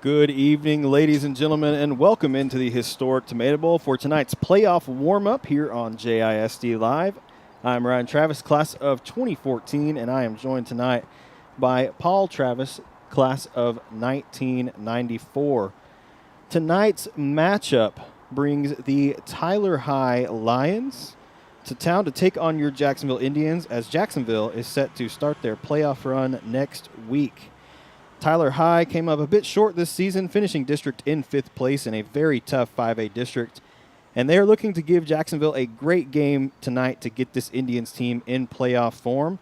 Good evening, ladies and gentlemen, and welcome into the historic Tomato Bowl for tonight's playoff warm-up here on JISD Live. I'm Ryan Travis, class of 2014, and I am joined tonight by Paul Travis, class of 1994. Tonight's matchup brings the Tyler High Lions to town to take on your Jacksonville Indians, as Jacksonville is set to start their playoff run next week. Tyler High came up a bit short this season, finishing district in 5th place in a very tough 5A district. And they are looking to give Jacksonville a great game tonight to get this Indians team in playoff form.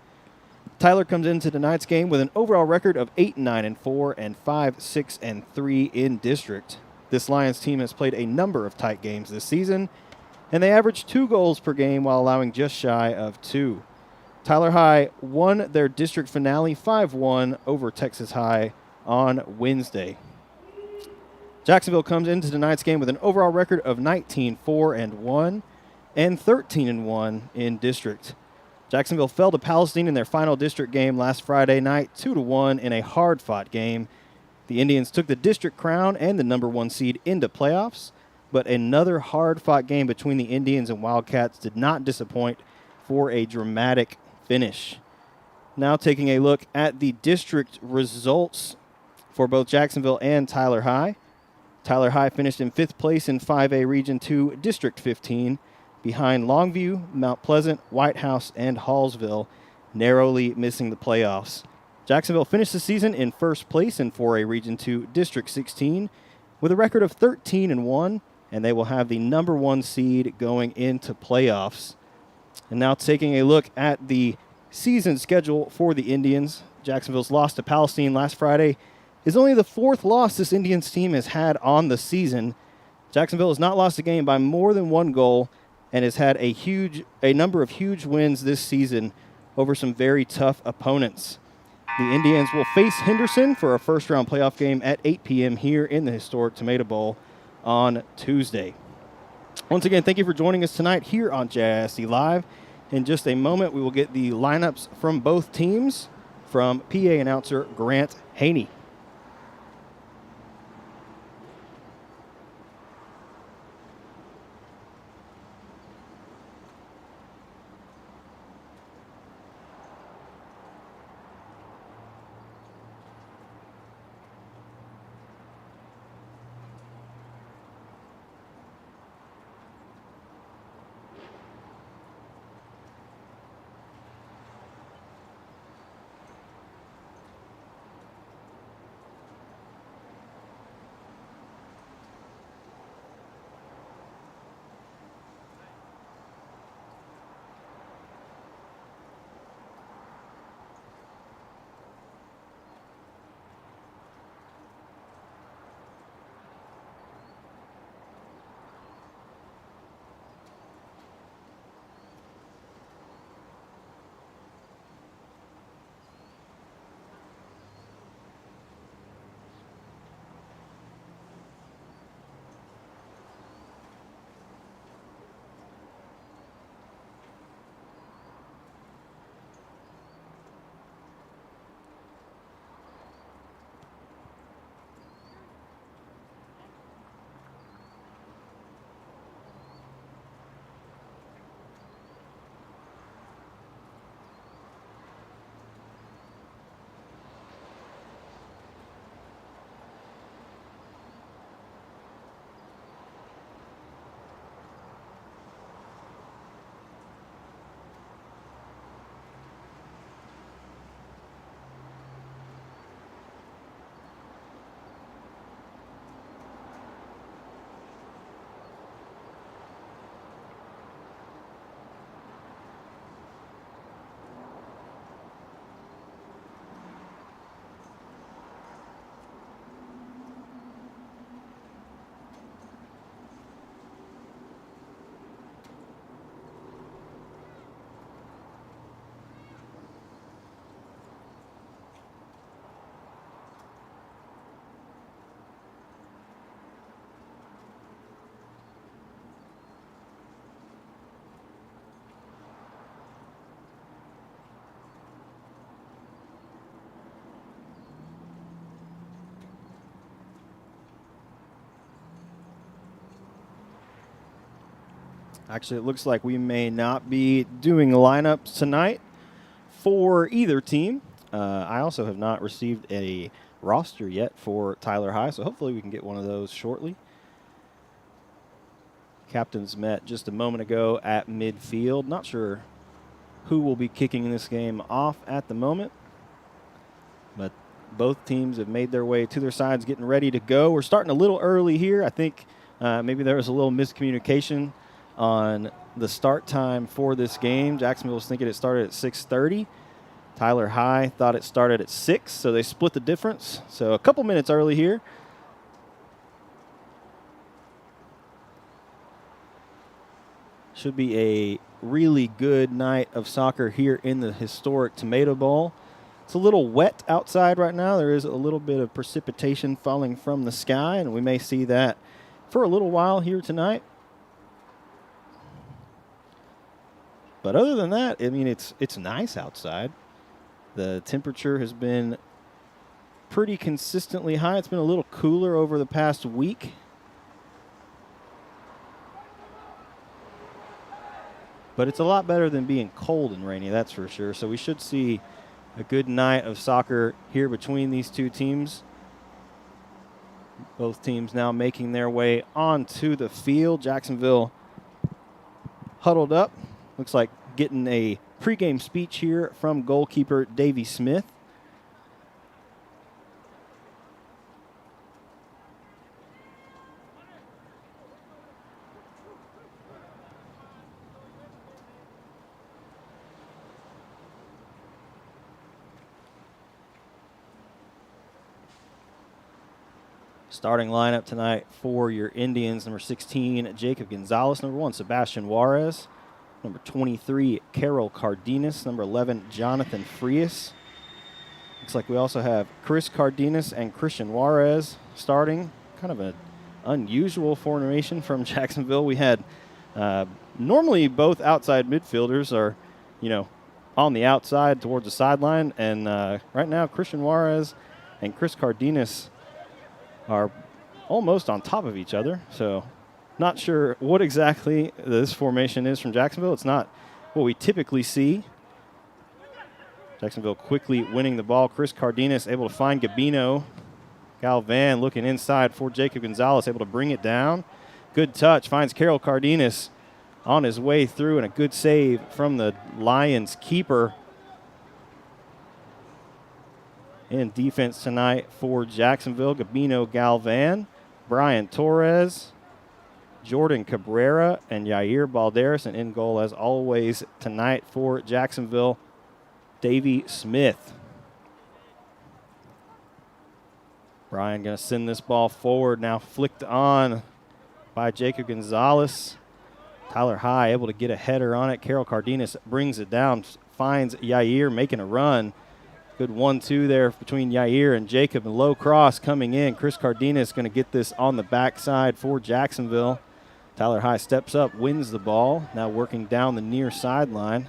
Tyler comes into tonight's game with an overall record of 8-9-4 and 5-6-3 in district. This Lions team has played a number of tight games this season, and they average 2 goals per game while allowing just shy of 2. Tyler High won their district finale 5-1 over Texas High on Wednesday. Jacksonville comes into tonight's game with an overall record of 19-4-1 and 13-1 in district. Jacksonville fell to Palestine in their final district game last Friday night, 2-1 in a hard-fought game. The Indians took the district crown and the number 1 seed into playoffs, but another hard-fought game between the Indians and Wildcats did not disappoint for a dramatic finish. Now taking a look at the district results for both Jacksonville and Tyler High. Tyler High finished in 5th place in 5A Region 2, District 15, behind Longview, Mount Pleasant, White House, and Hallsville, narrowly missing the playoffs. Jacksonville finished the season in 1st place in 4A Region 2, District 16, with a record of 13-1, and they will have the number 1 seed going into playoffs. And now taking a look at the season schedule for the Indians. Jacksonville's loss to Palestine last Friday is only the 4th loss this Indians team has had on the season. Jacksonville has not lost a game by more than 1 goal and has had a number of huge wins this season over some very tough opponents. The Indians will face Henderson for a first-round playoff game at 8 p.m. here in the historic Tomato Bowl on Tuesday. Once again, thank you for joining us tonight here on JISD Live. In just a moment, we will get the lineups from both teams from PA announcer Grant Haney. Actually, it looks like we may not be doing lineups tonight for either team. I also have not received a roster yet for Tyler High, so hopefully we can get one of those shortly. Captains met just a moment ago at midfield. Not sure who will be kicking this game off at the moment, but both teams have made their way to their sides, getting ready to go. We're starting a little early here. I think maybe there was a little miscommunication on the start time for this game. Jacksonville was thinking it started at 6:30. Tyler High thought it started at 6, so they split the difference. So a couple minutes early here. Should be a really good night of soccer here in the historic Tomato Bowl. It's a little wet outside right now. There is a little bit of precipitation falling from the sky, and we may see that for a little while here tonight. But other than that, I mean, it's nice outside. The temperature has been pretty consistently high. It's been a little cooler over the past week. But it's a lot better than being cold and rainy, that's for sure. So we should see a good night of soccer here between these two teams. Both teams now making their way onto the field. Jacksonville huddled up. Looks like getting a pregame speech here from goalkeeper Davey Smith. Starting lineup tonight for your Indians: number 16, Jacob Gonzalez; number 1, Sebastian Juarez; number 23, Carol Cardenas; number 11, Jonathan Frias. Looks like we also have Chris Cardenas and Christian Juarez starting. Kind of an unusual formation from Jacksonville. We had normally both outside midfielders are, on the outside towards the sideline, and right now Christian Juarez and Chris Cardenas are almost on top of each other. So not sure what exactly this formation is from Jacksonville. It's not what we typically see. Jacksonville quickly winning the ball. Chris Cardenas able to find Gabino. Galvan looking inside for Jacob Gonzalez, able to bring it down. Good touch, finds Carol Cardenas on his way through, and a good save from the Lions keeper. In defense tonight for Jacksonville: Gabino Galvan, Brian Torres, Jordan Cabrera, and Yair Balderas. And in goal, as always, tonight for Jacksonville, Davey Smith. Brian going to send this ball forward, now flicked on by Jacob Gonzalez. Tyler High able to get a header on it. Carol Cardenas brings it down, finds Yair making a run. Good 1-2 there between Yair and Jacob, and low cross coming in. Chris Cardenas going to get this on the backside for Jacksonville. Tyler High steps up, wins the ball, now working down the near sideline.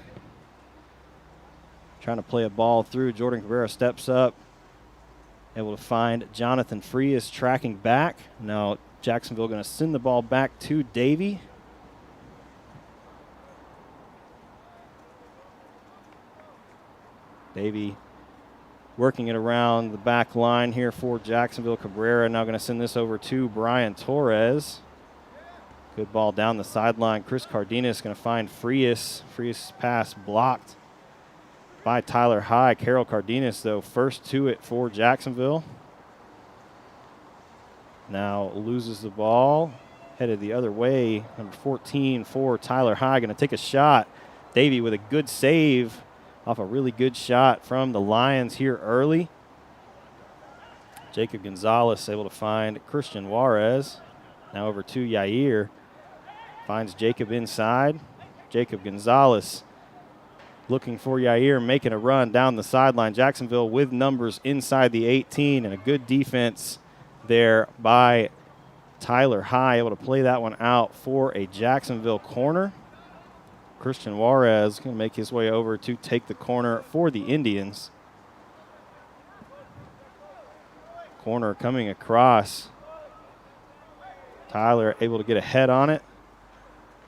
Trying to play a ball through. Jordan Cabrera steps up, able to find Jonathan Frias tracking back. Now Jacksonville going to send the ball back to Davey. Davey working it around the back line here for Jacksonville. Cabrera now going to send this over to Brian Torres. Good ball down the sideline. Chris Cardenas going to find Frias. Frias' pass blocked by Tyler High. Carol Cardenas, though, first to it for Jacksonville. Now loses the ball. Headed the other way. Number 14 for Tyler High. Going to take a shot. Davey with a good save off a really good shot from the Lions here early. Jacob Gonzalez able to find Christian Juarez. Now over to Yair. Finds Jacob inside. Jacob Gonzalez looking for Yair, making a run down the sideline. Jacksonville with numbers inside the 18, and a good defense there by Tyler High, able to play that one out for a Jacksonville corner. Christian Juarez going to make his way over to take the corner for the Indians. Corner coming across. Tyler able to get a head on it.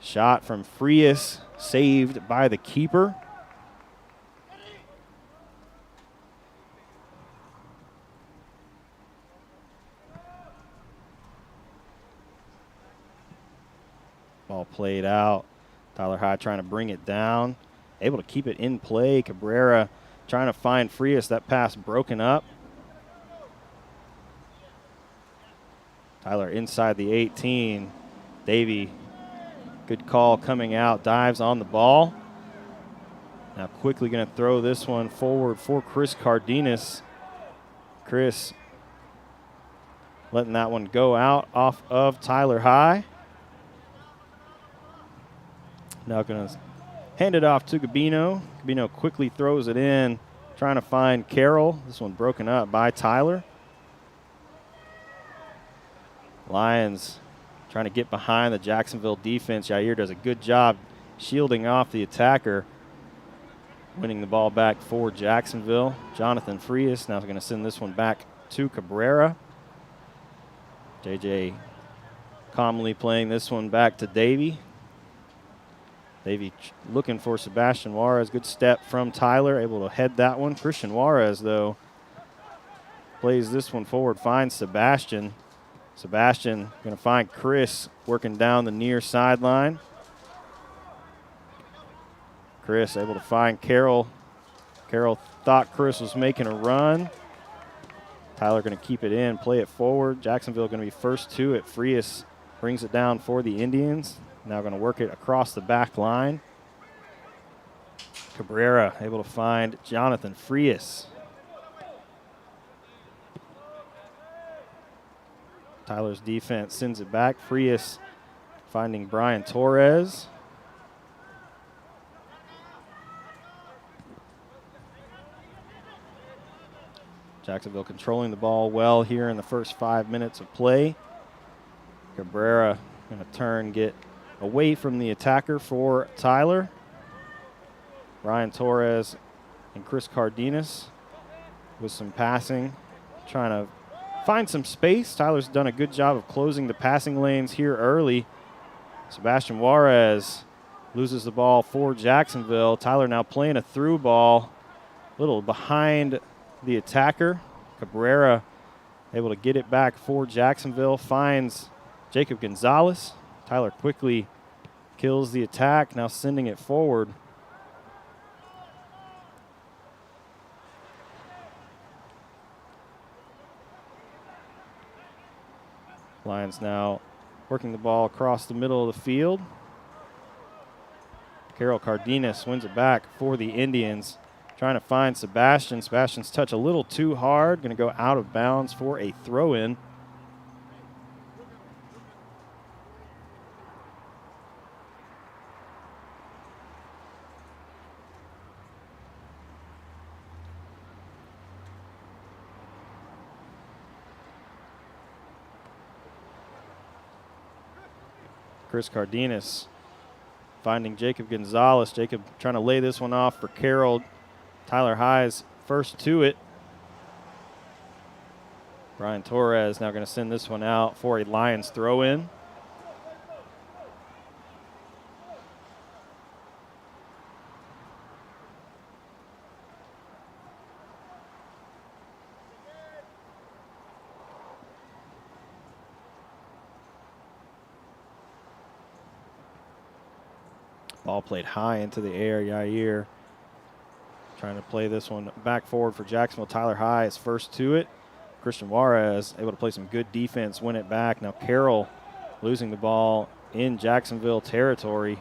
Shot from Frias, saved by the keeper. Ball played out. Tyler High trying to bring it down. Able to keep it in play. Cabrera trying to find Frias. That pass broken up. Tyler inside the 18. Davey, good call coming out. Dives on the ball. Now quickly going to throw this one forward for Chris Cardenas. Chris letting that one go out off of Tyler High. Now going to hand it off to Gabino. Gabino quickly throws it in, trying to find Carroll. This one broken up by Tyler. Lions trying to get behind the Jacksonville defense. Jair does a good job shielding off the attacker. Winning the ball back for Jacksonville. Jonathan Frias now is going to send this one back to Cabrera. JJ calmly playing this one back to Davey. Davey looking for Sebastian Juarez. Good step from Tyler, able to head that one. Christian Juarez, though, plays this one forward, finds Sebastian. Sebastian going to find Chris working down the near sideline. Chris able to find Carroll. Carroll thought Chris was making a run. Tyler going to keep it in, play it forward. Jacksonville going to be first to it. Frias brings it down for the Indians. Now going to work it across the back line. Cabrera able to find Jonathan Frias. Tyler's defense sends it back. Frias finding Brian Torres. Jacksonville controlling the ball well here in the first 5 minutes of play. Cabrera going to turn, get away from the attacker for Tyler. Brian Torres and Chris Cardenas with some passing, trying to find some space. Tyler's done a good job of closing the passing lanes here early. Sebastian Juarez loses the ball for Jacksonville. Tyler now playing a through ball, a little behind the attacker. Cabrera able to get it back for Jacksonville, finds Jacob Gonzalez. Tyler quickly kills the attack, now sending it forward. Lions now working the ball across the middle of the field. Carroll Cardenas wins it back for the Indians. Trying to find Sebastian. Sebastian's touch a little too hard. Going to go out of bounds for a throw-in. Chris Cardenas finding Jacob Gonzalez. Jacob trying to lay this one off for Carroll. Tyler High's first to it. Brian Torres now going to send this one out for a Lions throw-in. Ball played high into the air. Yair trying to play this one back forward for Jacksonville. Tyler High is first to it. Christian Juarez able to play some good defense, win it back. Now Carroll losing the ball in Jacksonville territory.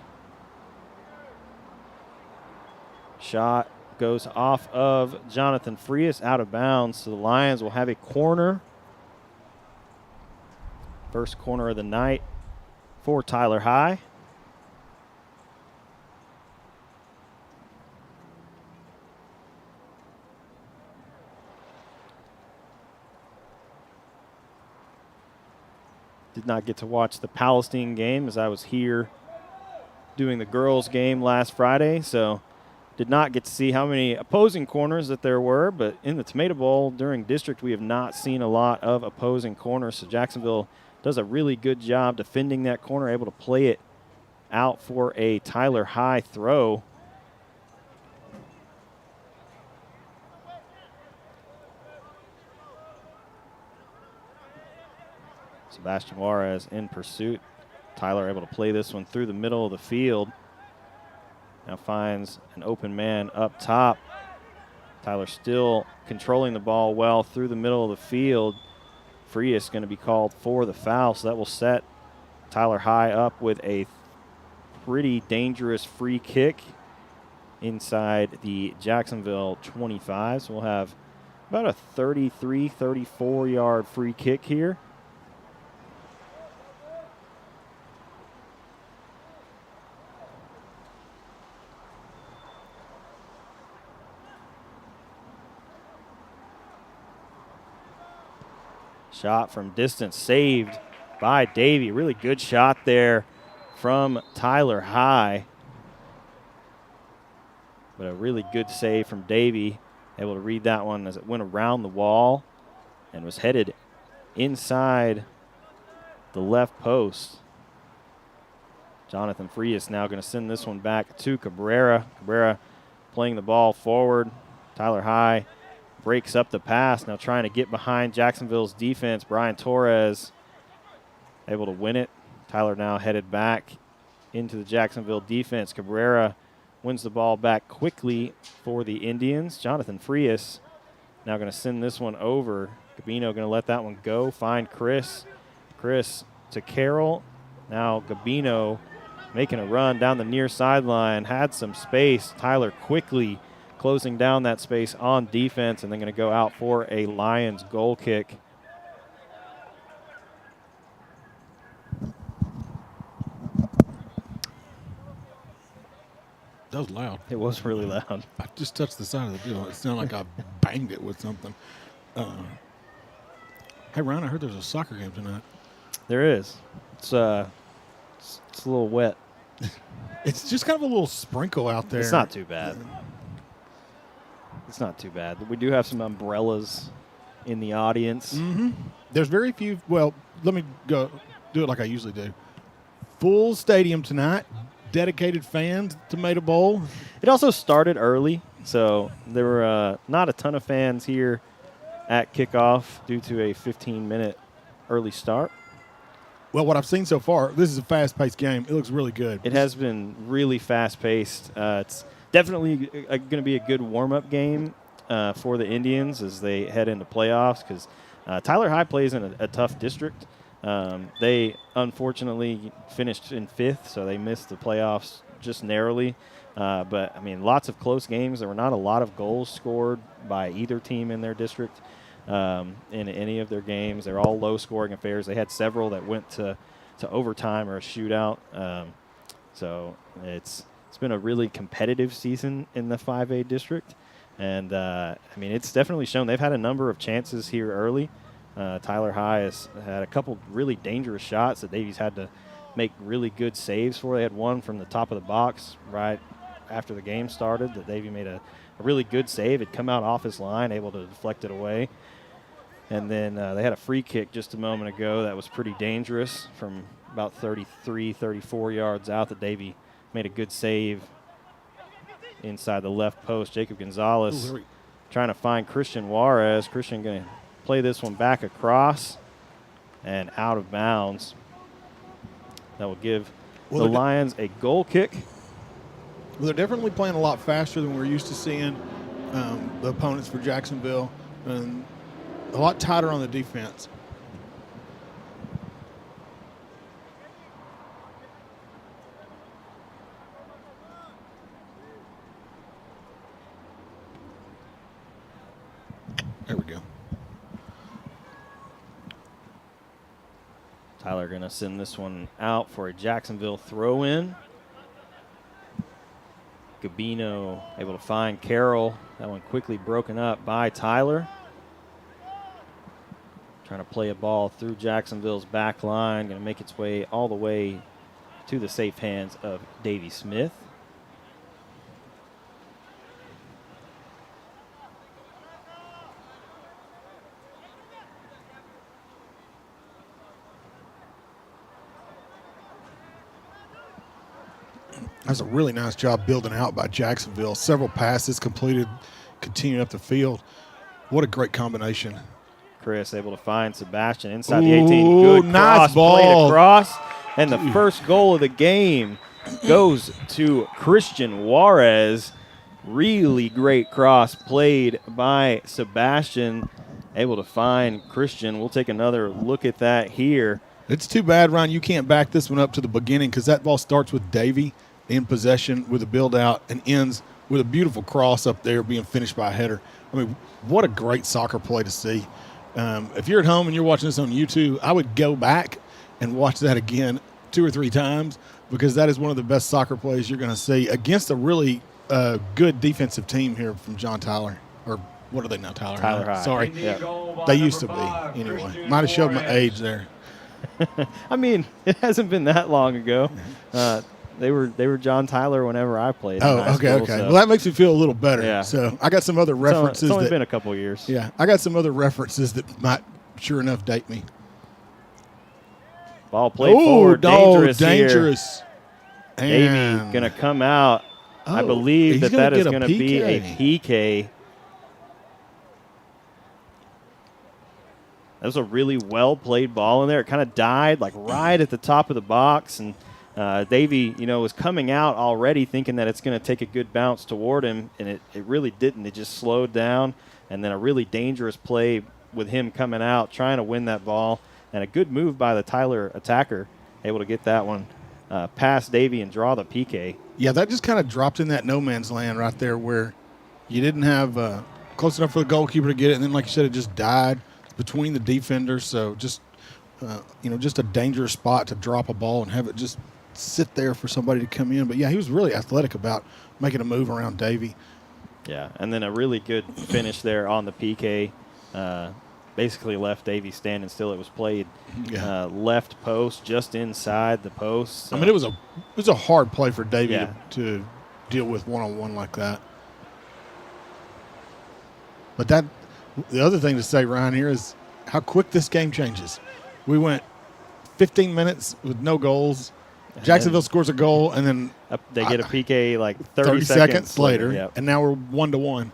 Shot goes off of Jonathan Frias, out of bounds. So the Lions will have a corner. First corner of the night for Tyler High. Did not get to watch the Palestine game as I was here doing the girls game last Friday, so did not get to see how many opposing corners that there were, but in the Tomato Bowl during district, we have not seen a lot of opposing corners, so Jacksonville does a really good job defending that corner, able to play it out for a Tyler High throw. Sebastian Juarez in pursuit. Tyler able to play this one through the middle of the field. Now finds an open man up top. Tyler still controlling the ball well through the middle of the field. Frias going to be called for the foul, so that will set Tyler High up with a pretty dangerous free kick inside the Jacksonville 25. So we'll have about a 33, 34-yard free kick here. Shot from distance saved by Davey. Really good shot there from Tyler High. But a really good save from Davey. Able to read that one as it went around the wall and was headed inside the left post. Jonathan Frias now going to send this one back to Cabrera. Cabrera playing the ball forward. Tyler High breaks up the pass, now trying to get behind Jacksonville's defense. Brian Torres able to win it. Tyler now headed back into the Jacksonville defense. Cabrera wins the ball back quickly for the Indians. Jonathan Frias now going to send this one over. Gabino going to let that one go. Find Chris. Chris to Carroll. Now Gabino making a run down the near sideline. Had some space. Tyler quickly closing down that space on defense, and then going to go out for a Lions goal kick. That was loud. It was really loud. I just touched the side of the deal. It sounded like I banged it with something. Hey, Ryan, I heard there's a soccer game tonight. There is. It's a little wet. It's just kind of a little sprinkle out there. It's not too bad. It's not too bad. We do have some umbrellas in the audience. Mm-hmm. There's very few. Well, let me go do it like I usually do. Full stadium tonight. Dedicated fans, Tomato Bowl. It also started early, so there were not a ton of fans here at kickoff due to a 15-minute early start. Well, what I've seen so far, this is a fast-paced game. It looks really good. It has been really fast-paced. It's definitely going to be a good warm-up game for the Indians as they head into playoffs because Tyler High plays in a tough district. They unfortunately finished in 5th, so they missed the playoffs just narrowly. But, I mean, lots of close games. There were not a lot of goals scored by either team in their district in any of their games. They're all low-scoring affairs. They had several that went to overtime or a shootout. So it's been a really competitive season in the 5A district. And, I mean, it's definitely shown. They've had a number of chances here early. Tyler High has had a couple really dangerous shots that Davies had to make really good saves for. They had one from the top of the box right after the game started that Davey made a really good save. It come out off his line, able to deflect it away. And then they had a free kick just a moment ago that was pretty dangerous from about 33, 34 yards out that Davey made a good save inside the left post. Jacob Gonzalez trying to find Christian Juarez. Christian going to play this one back across and out of bounds. That will give the Lions a goal kick. Well, they're definitely playing a lot faster than we're used to seeing the opponents for Jacksonville, and a lot tighter on the defense. There we go. Tyler going to send this one out for a Jacksonville throw-in. Gabino able to find Carroll. That one quickly broken up by Tyler. Trying to play a ball through Jacksonville's back line. Going to make its way all the way to the safe hands of Davey Smith. That's a really nice job building out by Jacksonville. Several passes completed, continuing up the field. What a great combination. Chris able to find Sebastian inside the 18. Good nice cross, ball. played across. And the first goal of the game goes to Christian Juarez. Really great cross played by Sebastian. Able to find Christian. We'll take another look at that here. It's too bad, Ryan, you can't back this one up to the beginning because that ball starts with Davey in possession with a build-out and ends with a beautiful cross up there being finished by a header. I mean, what a great soccer play to see. If you're at home and you're watching this on YouTube, I would go back and watch that again 2 or 3 times because that is one of the best soccer plays you're going to see against a really good defensive team here from John Tyler. Or what are they now, Tyler? Tyler High. Sorry. Yeah. They used to be, anyway. Might have showed my age there. I mean, it hasn't been that long ago. They were John Tyler whenever I played. Oh, okay. So. Well, that makes me feel a little better. Yeah. So I got some other references. It's only been a couple years. Yeah, I got some other references that might, sure enough, date me. Ball played forward. Dangerous. Davey going to come out. I believe that is going to be a PK. That was a really well-played ball in there. It kind of died like right at the top of the box, and Davey, was coming out already thinking that it's going to take a good bounce toward him, and it really didn't. It just slowed down, and then a really dangerous play with him coming out, trying to win that ball, and a good move by the Tyler attacker, able to get that one past Davey and draw the PK. Yeah, that just kind of dropped in that no man's land right there where you didn't have close enough for the goalkeeper to get it, and then, like you said, it just died between the defenders. So just, just a dangerous spot to drop a ball and have it just sit there for somebody to come in. But, yeah, he was really athletic about making a move around Davey. Yeah, and then a really good finish there on the PK. Basically left Davey standing still. It was played left post, just inside the post. So. I mean, it was a hard play for Davey to deal with one-on-one like that. But the other thing to say, Ryan, here is how quick this game changes. We went 15 minutes with no goals. Jacksonville scores a goal, and then they get a PK like 30 seconds later, yep. And now we're 1-1.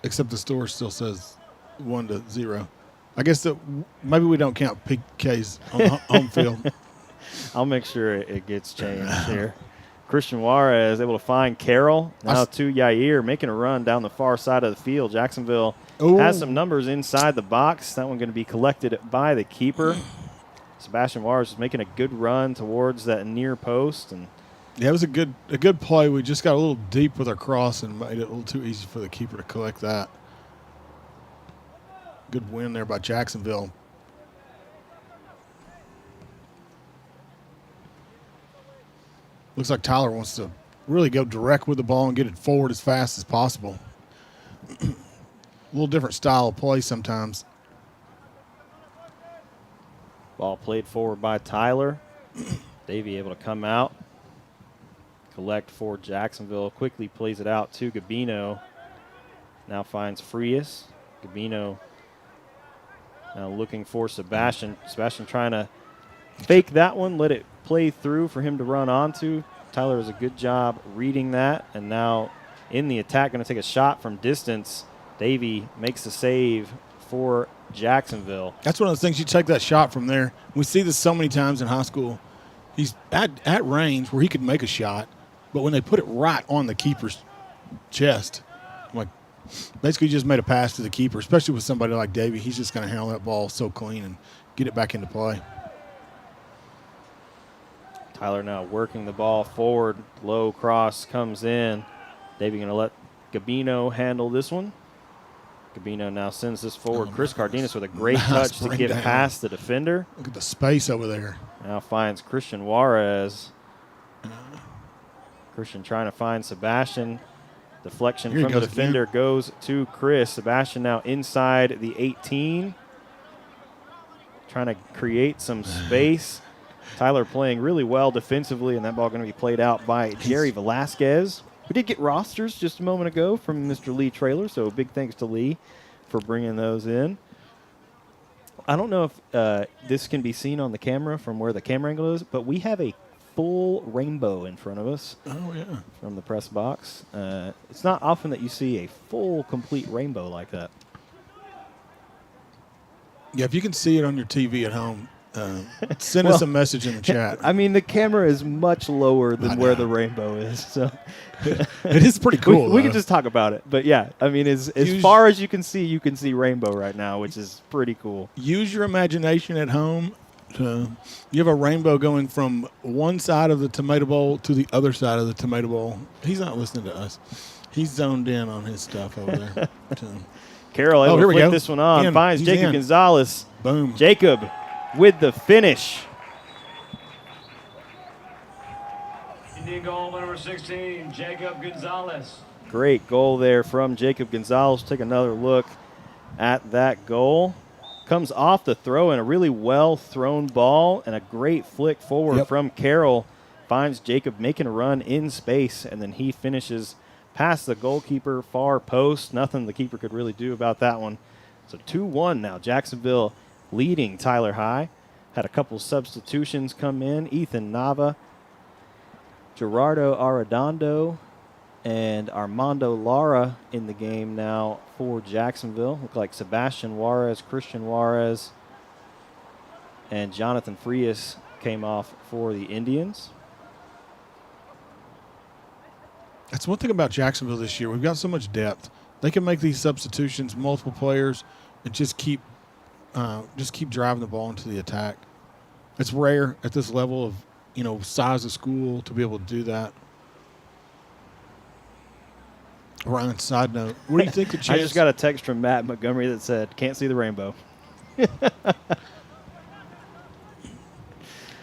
Except the score still says 1-0. I guess that maybe we don't count PKs on the home field. I'll make sure it gets changed here. Christian Juarez able to find Carroll. Now to Yair, making a run down the far side of the field. Jacksonville has some numbers inside the box. That one going to be collected by the keeper. Sebastian Juarez is making a good run towards that near post. And yeah, it was a good play. We just got a little deep with our cross and made it a little too easy for the keeper to collect that. Good win there by Jacksonville. Looks like Tyler wants to really go direct with the ball and get it forward as fast as possible. A little different style of play sometimes. Ball played forward by Tyler. Davey able to come out, collect for Jacksonville. Quickly plays it out to Gabino. Now finds Frias. Gabino now looking for Sebastian. Sebastian trying to fake that one, let it play through for him to run onto. Tyler does a good job reading that, and now in the attack, going to take a shot from distance. Davey makes the save for Jacksonville. That's one of those things, you take that shot from there. We see this so many times in high school. He's at range where he could make a shot, but when they put it right on the keeper's chest, like basically just made a pass to the keeper, especially with somebody like Davey. He's just going to handle that ball so clean and get it back into play. Tyler now working the ball forward. Low cross comes in. Davey going to let Gabino handle this one. Gabino now sends this forward. Chris Cardenas with a great touch to get past the defender. Look at the space over there. Now finds Christian Juarez. Christian trying to find Sebastian. Deflection from the defender goes to Chris. Sebastian now inside the 18. Trying to create some space. Tyler playing really well defensively, and that ball going to be played out by Jerry Velasquez. We did get rosters just a moment ago from Mr. Lee Traylor, so big thanks to Lee for bringing those in. I don't know if this can be seen on the camera from where the camera angle is, but we have a full rainbow in front of us. Oh, yeah. From the press box. It's not often that you see a full, complete rainbow like that. Yeah, if you can see it on your TV at home, send us a message in the chat. I mean, the camera is much lower than where the rainbow is. So it is pretty cool. We can just talk about it. But, yeah, I mean, as far as you can see rainbow right now, which is pretty cool. Use your imagination at home. You have a rainbow going from one side of the tomato bowl to the other side of the tomato bowl. He's not listening to us. He's zoned in on his stuff over there. Carroll able to flip this one on. Finds Jacob Gonzalez. Boom. Jacob with the finish. Indian goal number 16, Jacob Gonzalez. Great goal there from Jacob Gonzalez. Take another look at that goal. Comes off the throw and a really well thrown ball and a great flick forward from Carroll. Finds Jacob making a run in space, and then he finishes past the goalkeeper, far post. Nothing the keeper could really do about that one. So 2-1 now. Jacksonville leading Tyler High. Had a couple substitutions come in. Ethan Nava, Gerardo Arredondo, and Armando Lara in the game now for Jacksonville. Look like Sebastian Juarez, Christian Juarez, and Jonathan Frias came off for the Indians. That's one thing about Jacksonville this year. We've got so much depth. They can make these substitutions, multiple players, and just keep driving the ball into the attack. It's rare at this level of, size of school to be able to do that. Ryan, side note, what do you think the chance? I just got a text from Matt Montgomery that said, "Can't see the rainbow."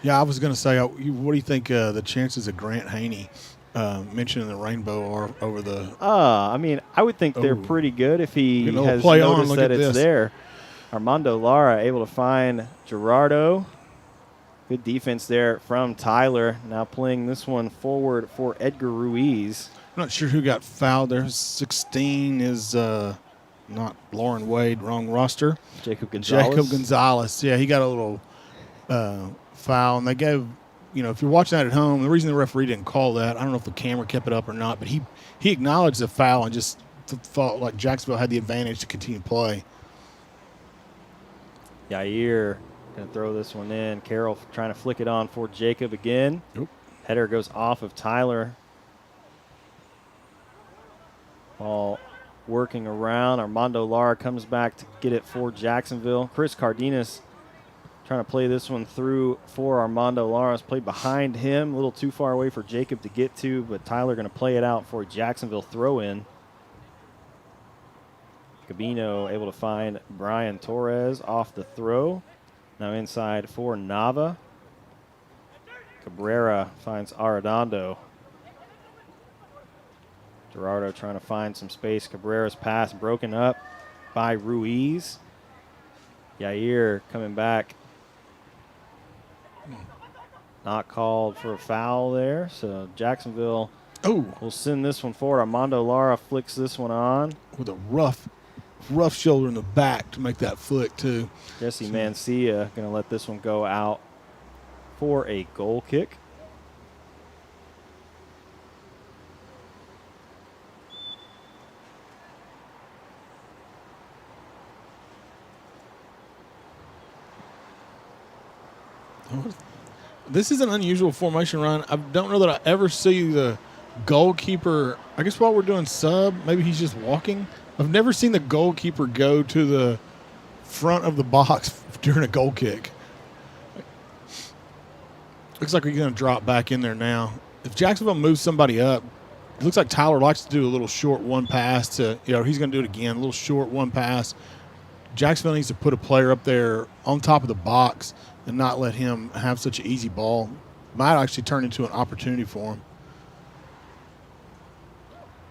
Yeah, I was going to say, what do you think the chances of Grant Haney mentioning the rainbow are over the? I mean, I would think they're pretty good if he has play noticed on. that it's this. there. Armando Lara able to find Gerardo. Good defense there from Tyler. Now playing this one forward for Edgar Ruiz. I'm not sure who got fouled there. 16 is not Lauren Wade, wrong roster. Jacob Gonzalez. Yeah, he got a little foul, and they gave. If you're watching that at home, the reason the referee didn't call that, I don't know if the camera kept it up or not, but he acknowledged the foul and just thought like Jacksonville had the advantage to continue play. Yair going to throw this one in. Carroll trying to flick it on for Jacob again. Nope. Header goes off of Tyler. Ball working around. Armando Lara comes back to get it for Jacksonville. Chris Cardenas trying to play this one through for Armando Lara. It's played behind him, a little too far away for Jacob to get to, but Tyler going to play it out for a Jacksonville throw-in. Gabino able to find Brian Torres off the throw. Now inside for Nava. Cabrera finds Arredondo. Gerardo trying to find some space. Cabrera's pass broken up by Ruiz. Yair coming back. Not called for a foul there. So Jacksonville will send this one forward. Armando Lara flicks this one on. With a rough shoulder in the back to make that flick too. Jesse Mancia going to let this one go out for a goal kick. This is an unusual formation, Ryan. I don't know that I ever see the goalkeeper. I guess while we're doing sub, maybe he's just walking. I've never seen the goalkeeper go to the front of the box during a goal kick. Looks like we're going to drop back in there now. If Jacksonville moves somebody up, it looks like Tyler likes to do a little short one pass to, he's going to do it again, a little short one pass. Jacksonville needs to put a player up there on top of the box and not let him have such an easy ball. Might actually turn into an opportunity for him.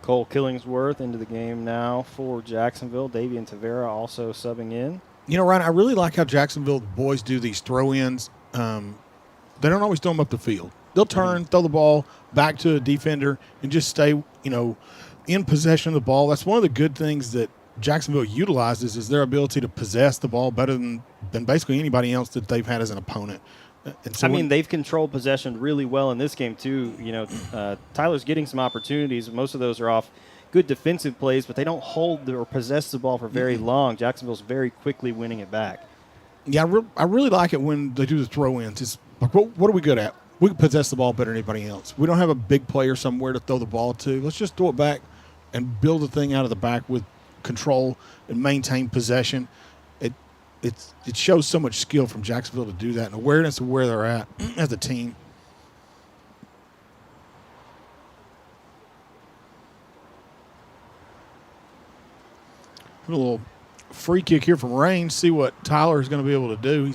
Cole Killingsworth into the game now for Jacksonville. Davian Tavera also subbing in. Ryan, I really like how Jacksonville boys do these throw-ins. They don't always throw them up the field. They'll turn, throw the ball back to a defender, and just stay, in possession of the ball. That's one of the good things that Jacksonville utilizes is their ability to possess the ball better than basically anybody else that they've had as an opponent. And so they've controlled possession really well in this game, too. Tyler's getting some opportunities. Most of those are off good defensive plays, but they don't hold or possess the ball for very long. Jacksonville's very quickly winning it back. Yeah, I really like it when they do the throw-ins. It's like, what are we good at? We can possess the ball better than anybody else. We don't have a big player somewhere to throw the ball to. Let's just throw it back and build the thing out of the back with control and maintain possession. It shows so much skill from Jacksonville to do that and awareness of where they're at as a team. A little free kick here from range. See what Tyler is going to be able to do.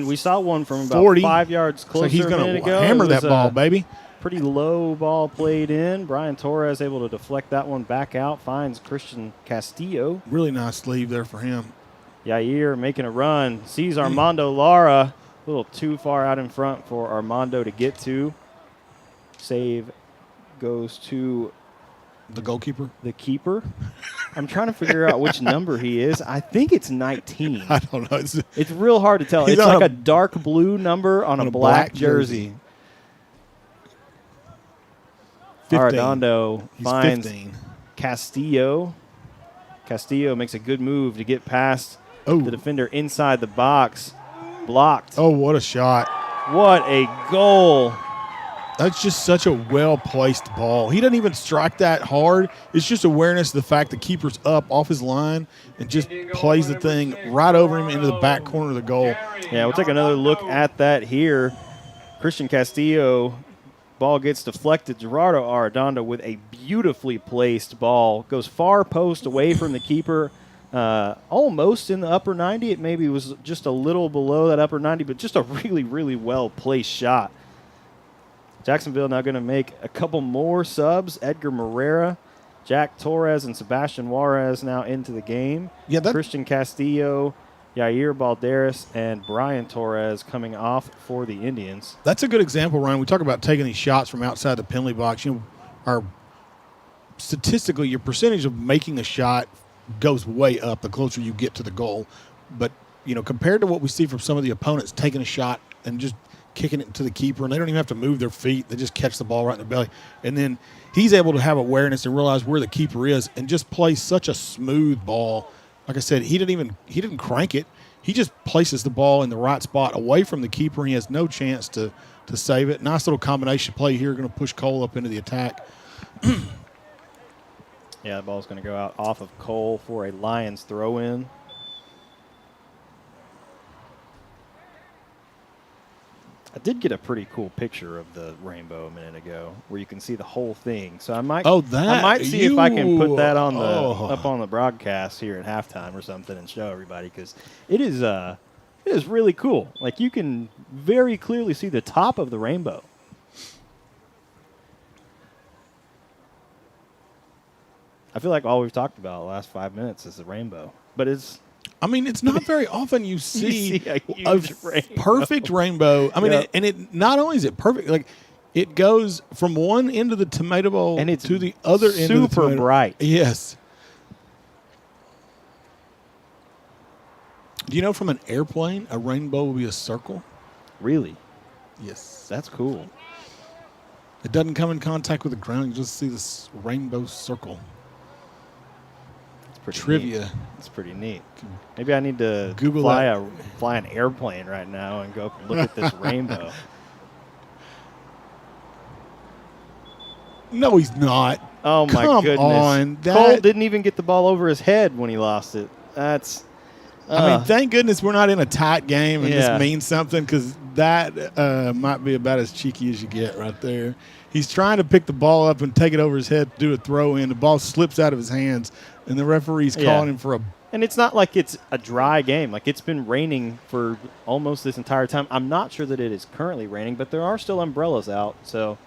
We saw one from about 40. 5 yards closer he's a going minute to ago. hammer that ball, baby. Pretty low ball played in. Brian Torres able to deflect that one back out. Finds Christian Castillo. Really nice leave there for him. Yair making a run. Sees Armando Lara. A little too far out in front for Armando to get to. Save goes to the goalkeeper. The keeper. I'm trying to figure out which number he is. I think it's 19. I don't know. It's real hard to tell. It's like a dark blue number on a black jersey. 15. Arredondo finds 15. Castillo. Castillo makes a good move to get past the defender inside the box. Blocked. Oh, what a shot. What a goal. That's just such a well-placed ball. He doesn't even strike that hard. It's just awareness of the fact the keeper's up off his line and just plays the thing right over him into the back corner of the goal. Yeah, we'll take another look at that here. Christian Castillo, ball gets deflected. Gerardo Arredondo with a beautifully placed ball. Goes far post away from the keeper. Almost in the upper 90. It maybe was just a little below that upper 90, but just a really, really well-placed shot. Jacksonville now going to make a couple more subs. Edgar Morera, Jack Torres, and Sebastian Juarez now into the game. Yeah, Christian Castillo, Yair Balderas, and Brian Torres coming off for the Indians. That's a good example, Ryan. We talk about taking these shots from outside the penalty box. Statistically, your percentage of making a shot goes way up the closer you get to the goal. But, compared to what we see from some of the opponents taking a shot and just kicking it to the keeper, and they don't even have to move their feet. They just catch the ball right in the belly. And then he's able to have awareness and realize where the keeper is and just play such a smooth ball. Like I said, he didn't crank it. He just places the ball in the right spot away from the keeper, and he has no chance to save it. Nice little combination play here. Going to push Cole up into the attack. Yeah, the ball's going to go out off of Cole for a Lions throw-in. I did get a pretty cool picture of the rainbow a minute ago where you can see the whole thing. So I might see if I can put that on up on the broadcast here at halftime or something and show everybody, because it is really cool. Like, you can very clearly see the top of the rainbow. I feel like all we've talked about the last 5 minutes is the rainbow, but it's not very often you see a perfect rainbow. And it not only is it perfect, like it goes from one end of the tomato bowl and it's to the other end of the tomato. Super bright. Yes. Do you know from an airplane a rainbow will be a circle? Really? Yes. That's cool. It doesn't come in contact with the ground. You just see this rainbow circle. Trivia. Neat. It's pretty neat. Maybe I need to fly an airplane right now and go look at this rainbow. No, he's not. Oh, my goodness. On. Cole didn't even get the ball over his head when he lost it. That's... thank goodness we're not in a tight game and this means something, because that might be about as cheeky as you get right there. He's trying to pick the ball up and take it over his head to do a throw in. The ball slips out of his hands, and the referee's calling him for a... And it's not like it's a dry game. Like, it's been raining for almost this entire time. I'm not sure that it is currently raining, but there are still umbrellas out, so...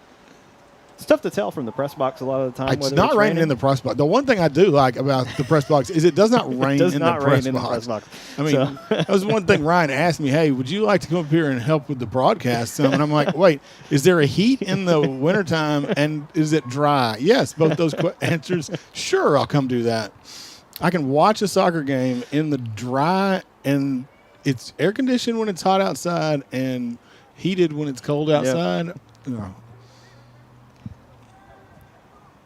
It's tough to tell from the press box a lot of the time. It's not raining in the press box. The one thing I do like about the press box is it does not rain in the press box. That was one thing Ryan asked me, hey, would you like to come up here and help with the broadcast some? And I'm like, wait, is there a heat in the wintertime and is it dry? Yes, both those answers. Sure, I'll come do that. I can watch a soccer game in the dry, and it's air conditioned when it's hot outside and heated when it's cold outside. No.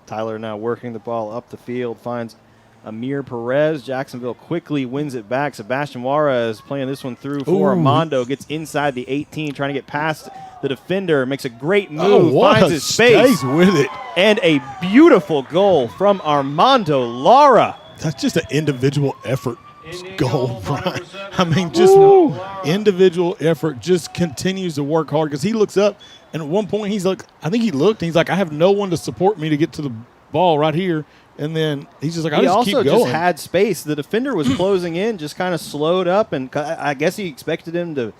Tyler now working the ball up the field, finds Amir Perez. Jacksonville quickly wins it back. Sebastian Juarez playing this one through for Armando. Gets inside the 18, trying to get past the defender. Makes a great move, finds his space. Stays with it. And a beautiful goal from Armando Lara. That's just an individual effort goal, Brian. I mean, just individual effort, just continues to work hard because he looks up, and at one point he's like, I think he looked, and he's like, I have no one to support me to get to the ball right here. And then he's just like, I just keep going. He also just had space. The defender was closing in, just kind of slowed up, and I guess he expected him to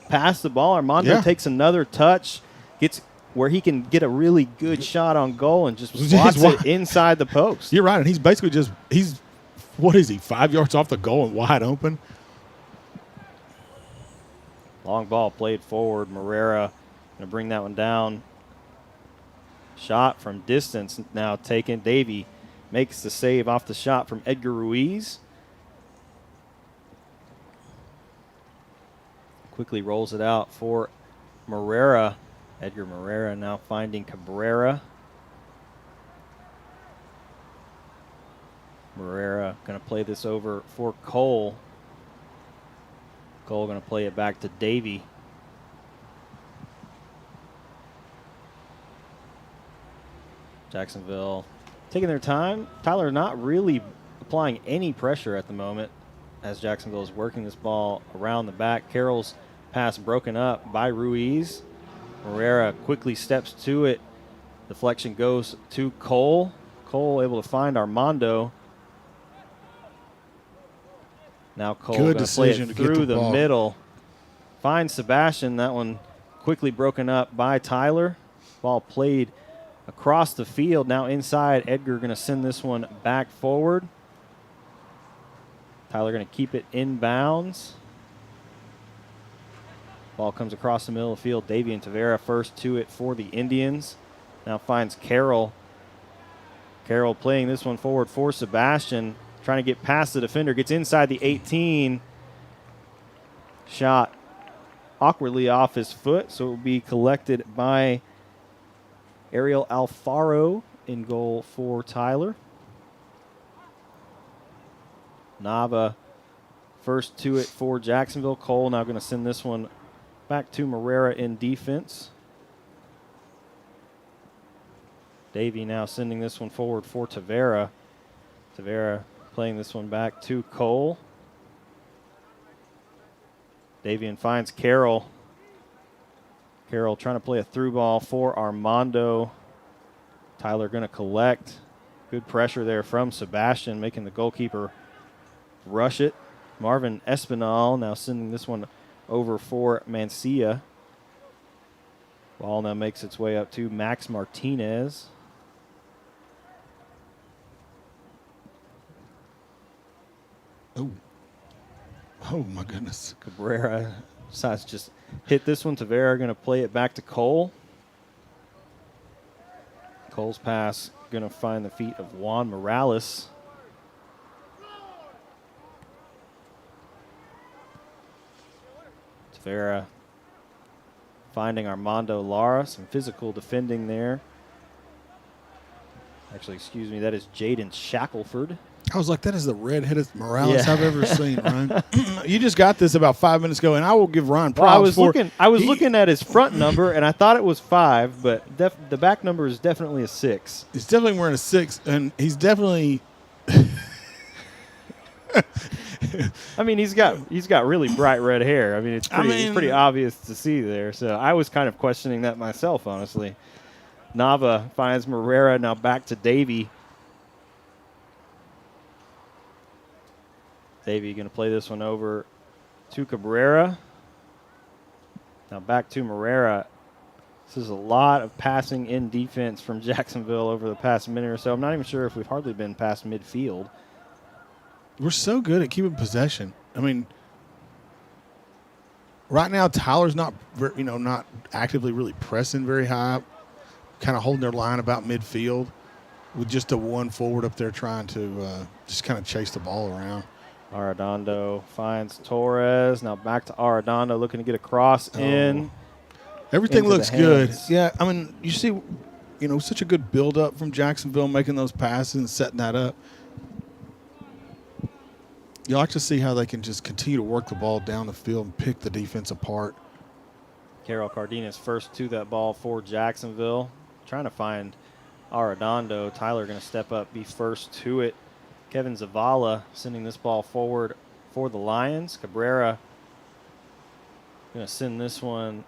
pass the ball. Armando takes another touch, gets where he can get a really good shot on goal and just slots it inside the post. You're right, and he's basically he's what is he, 5 yards off the goal and wide open? Long ball played forward. Morera going to bring that one down. Shot from distance now taken. Davey makes the save off the shot from Edgar Ruiz. Quickly rolls it out for Morera. Edgar Morera now finding Cabrera. Morera going to play this over for Cole. Cole going to play it back to Davey. Jacksonville taking their time. Tyler not really applying any pressure at the moment as Jacksonville is working this ball around the back. Carroll's pass broken up by Ruiz. Morera quickly steps to it. Deflection goes to Cole. Cole able to find Armando. Now Cole going to play it through the middle. Finds Sebastian. That one quickly broken up by Tyler. Ball played across the field. Now inside. Edgar going to send this one back forward. Tyler going to keep it inbounds. Ball comes across the middle of the field. Davey and Tavera first to it for the Indians. Now finds Carroll. Carroll playing this one forward for Sebastian. Trying to get past the defender. Gets inside the 18. Shot awkwardly off his foot, so it will be collected by Ariel Alfaro in goal for Tyler. Nava first to it for Jacksonville. Cole now going to send this one back to Morera in defense. Davey now sending this one forward for Tavera. Tavera playing this one back to Cole. Davian finds Carroll. Carroll trying to play a through ball for Armando. Tyler going to collect. Good pressure there from Sebastian, making the goalkeeper rush it. Marvin Espinal now sending this one over for Mancia. Ball now makes its way up to Max Martinez. Oh, my goodness. Cabrera decides to just hit this one. Tavera going to play it back to Cole. Cole's pass going to find the feet of Juan Morales. Tavera finding Armando Lara. Some physical defending there. Actually, excuse me, that is Jaden Shackelford. I was like, that is the redheaded Morales I've ever seen, Ryan. You just got this about 5 minutes ago, and I will give Ryan props. Well, I was looking at his front number, and I thought it was 5, but the back number is definitely a 6. He's definitely wearing a 6, and he's definitely. I mean, he's got really bright red hair. I mean, it's pretty obvious to see there. So I was kind of questioning that myself, honestly. Nava finds Morera, now back to Davey. Davey going to play this one over to Cabrera. Now back to Morera. This is a lot of passing in defense from Jacksonville over the past minute or so. I'm not even sure if we've hardly been past midfield. We're so good at keeping possession. I mean, right now Tyler's not actively really pressing very high, kind of holding their line about midfield with just a one forward up there trying to just kind of chase the ball around. Arredondo finds Torres. Now back to Arredondo looking to get a cross in. Everything into the looks good. hands. Yeah, I mean, you see, such a good build-up from Jacksonville, making those passes and setting that up. You like to see how they can just continue to work the ball down the field and pick the defense apart. Carol Cardenas first to that ball for Jacksonville. Trying to find Arredondo. Tyler going to step up, be first to it. Kevin Zavala sending this ball forward for the Lions. Cabrera going to send this one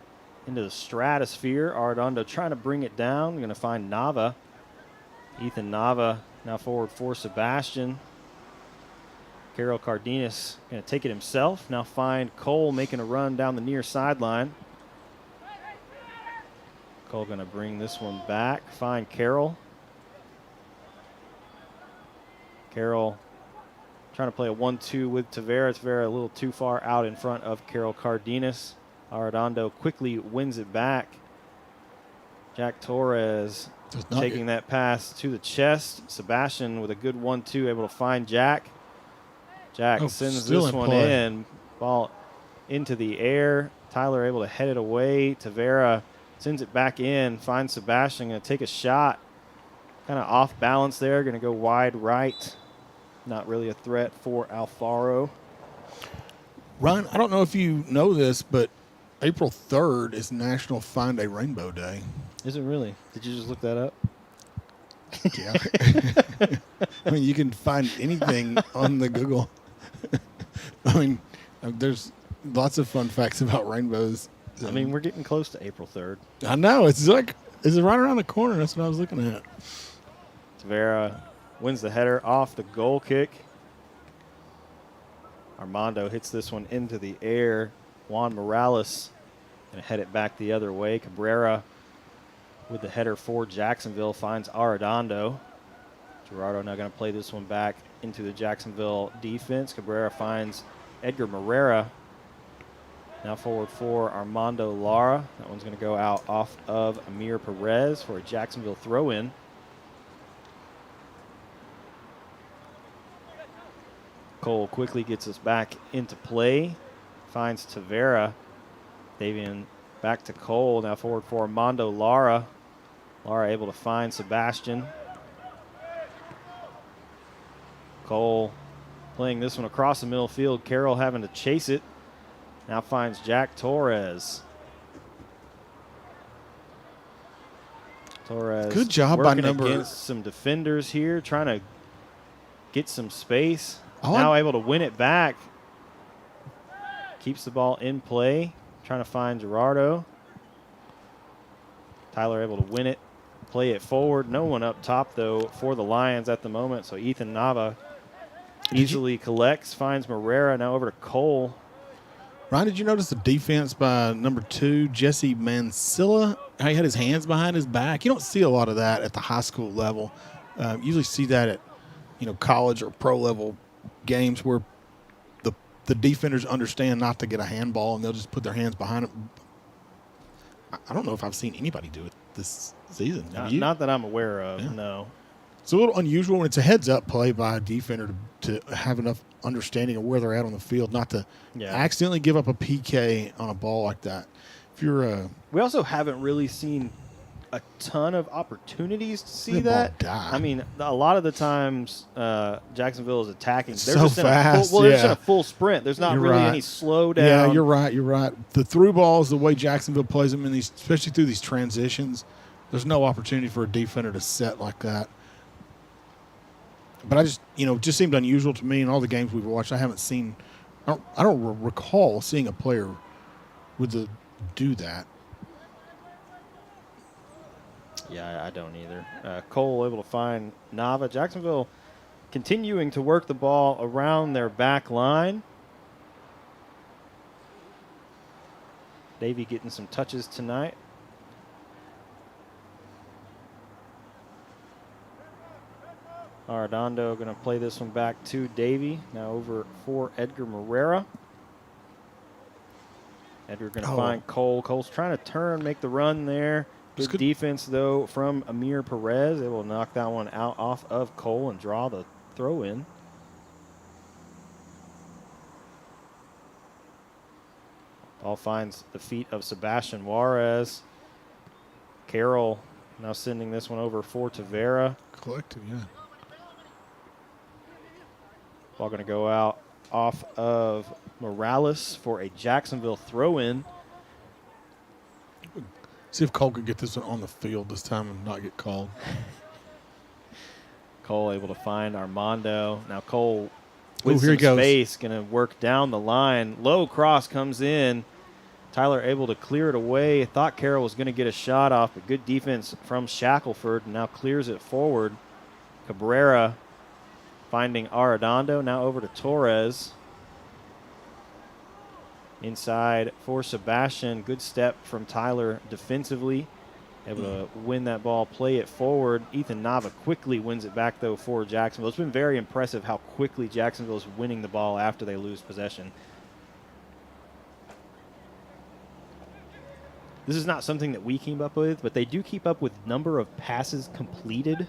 into the stratosphere. Arredondo trying to bring it down. Going to find Nava. Ethan Nava now forward for Sebastian. Carol Cardenas going to take it himself. Now find Cole making a run down the near sideline. Cole going to bring this one back. Find Carroll. Carroll trying to play a 1-2 with Tavera. Tavera a little too far out in front of Carol Cardenas. Arredondo quickly wins it back. Jack Torres taking that pass to the chest. Sebastian with a good 1-2, able to find Jack. Jack sends this one in. Ball into the air. Tyler able to head it away. Tavera sends it back in. Finds Sebastian. Going to take a shot. Kind of off balance there. Going to go wide right. Not really a threat for Alfaro. Ryan, I don't know if you know this, but April 3rd is National Find a Rainbow Day. Is it really? Did you just look that up? Yeah. I mean, you can find anything on the Google. I mean, there's lots of fun facts about rainbows. I mean, we're getting close to April 3rd. I know. It's right around the corner. That's what I was looking at. Tavera wins the header off the goal kick. Armando hits this one into the air. Juan Morales going to head it back the other way. Cabrera with the header for Jacksonville finds Arredondo. Gerardo now going to play this one back into the Jacksonville defense. Cabrera finds Edgar Morera. Now forward for Armando Lara. That one's going to go out off of Amir Perez for a Jacksonville throw-in. Cole quickly gets us back into play. Finds Tavera. Davian back to Cole. Now forward for Armando Lara. Lara able to find Sebastian. Cole playing this one across the middle field. Carroll having to chase it. Now finds Jack Torres. Torres good job working by number against some defenders here, trying to get some space. Oh, now able to win it back. Keeps the ball in play. Trying to find Gerardo. Tyler able to win it. Play it forward. No one up top, though, for the Lions at the moment. So Ethan Nava easily collects. Finds Morera. Now over to Cole. Ryan, did you notice the defense by number 2, Jesse Mansilla? How he had his hands behind his back. You don't see a lot of that at the high school level. Usually see that at college or pro level games where the defenders understand not to get a handball and they'll just put their hands behind it. I don't know if I've seen anybody do it this season. Not that I'm aware of, yeah. No. It's a little unusual when it's a heads-up play by a defender to have enough understanding of where they're at on the field, not to accidentally give up a PK on a ball like that. If you're we also haven't really seen a ton of opportunities to see that. I mean, a lot of the times Jacksonville is attacking. They're so just fast. They're just in a full sprint. There's not really any slowdown. Yeah, you're right. The through balls, the way Jacksonville plays them in these, especially through these transitions, there's no opportunity for a defender to set like that. But it just seemed unusual to me in all the games we've watched. I haven't seen, I don't recall seeing a player do that. Yeah, I don't either. Cole able to find Nava. Jacksonville continuing to work the ball around their back line. Davey getting some touches tonight. Arredondo going to play this one back to Davey. Now over for Edgar Morera. Edgar going to find Cole. Cole's trying to turn, make the run there. Good defense, though, from Amir Perez. They will knock that one out off of Cole and draw the throw in. Ball finds the feet of Sebastian Juarez. Carroll now sending this one over for Tavera. Collective, yeah. Ball going to go out off of Morales for a Jacksonville throw-in. See if Cole can get this one on the field this time and not get called. Cole able to find Armando. Now Cole Ooh, with here he some goes. space going to work down the line. Low cross comes in. Tyler able to clear it away. Thought Carroll was going to get a shot off, but good defense from Shackelford. Now clears it forward. Cabrera finding Arredondo. Now over to Torres. Inside for Sebastian. Good step from Tyler defensively. Able to win that ball, play it forward. Ethan Nava quickly wins it back, though, for Jacksonville. It's been very impressive how quickly Jacksonville is winning the ball after they lose possession. This is not something that we keep up with, but they do keep up with number of passes completed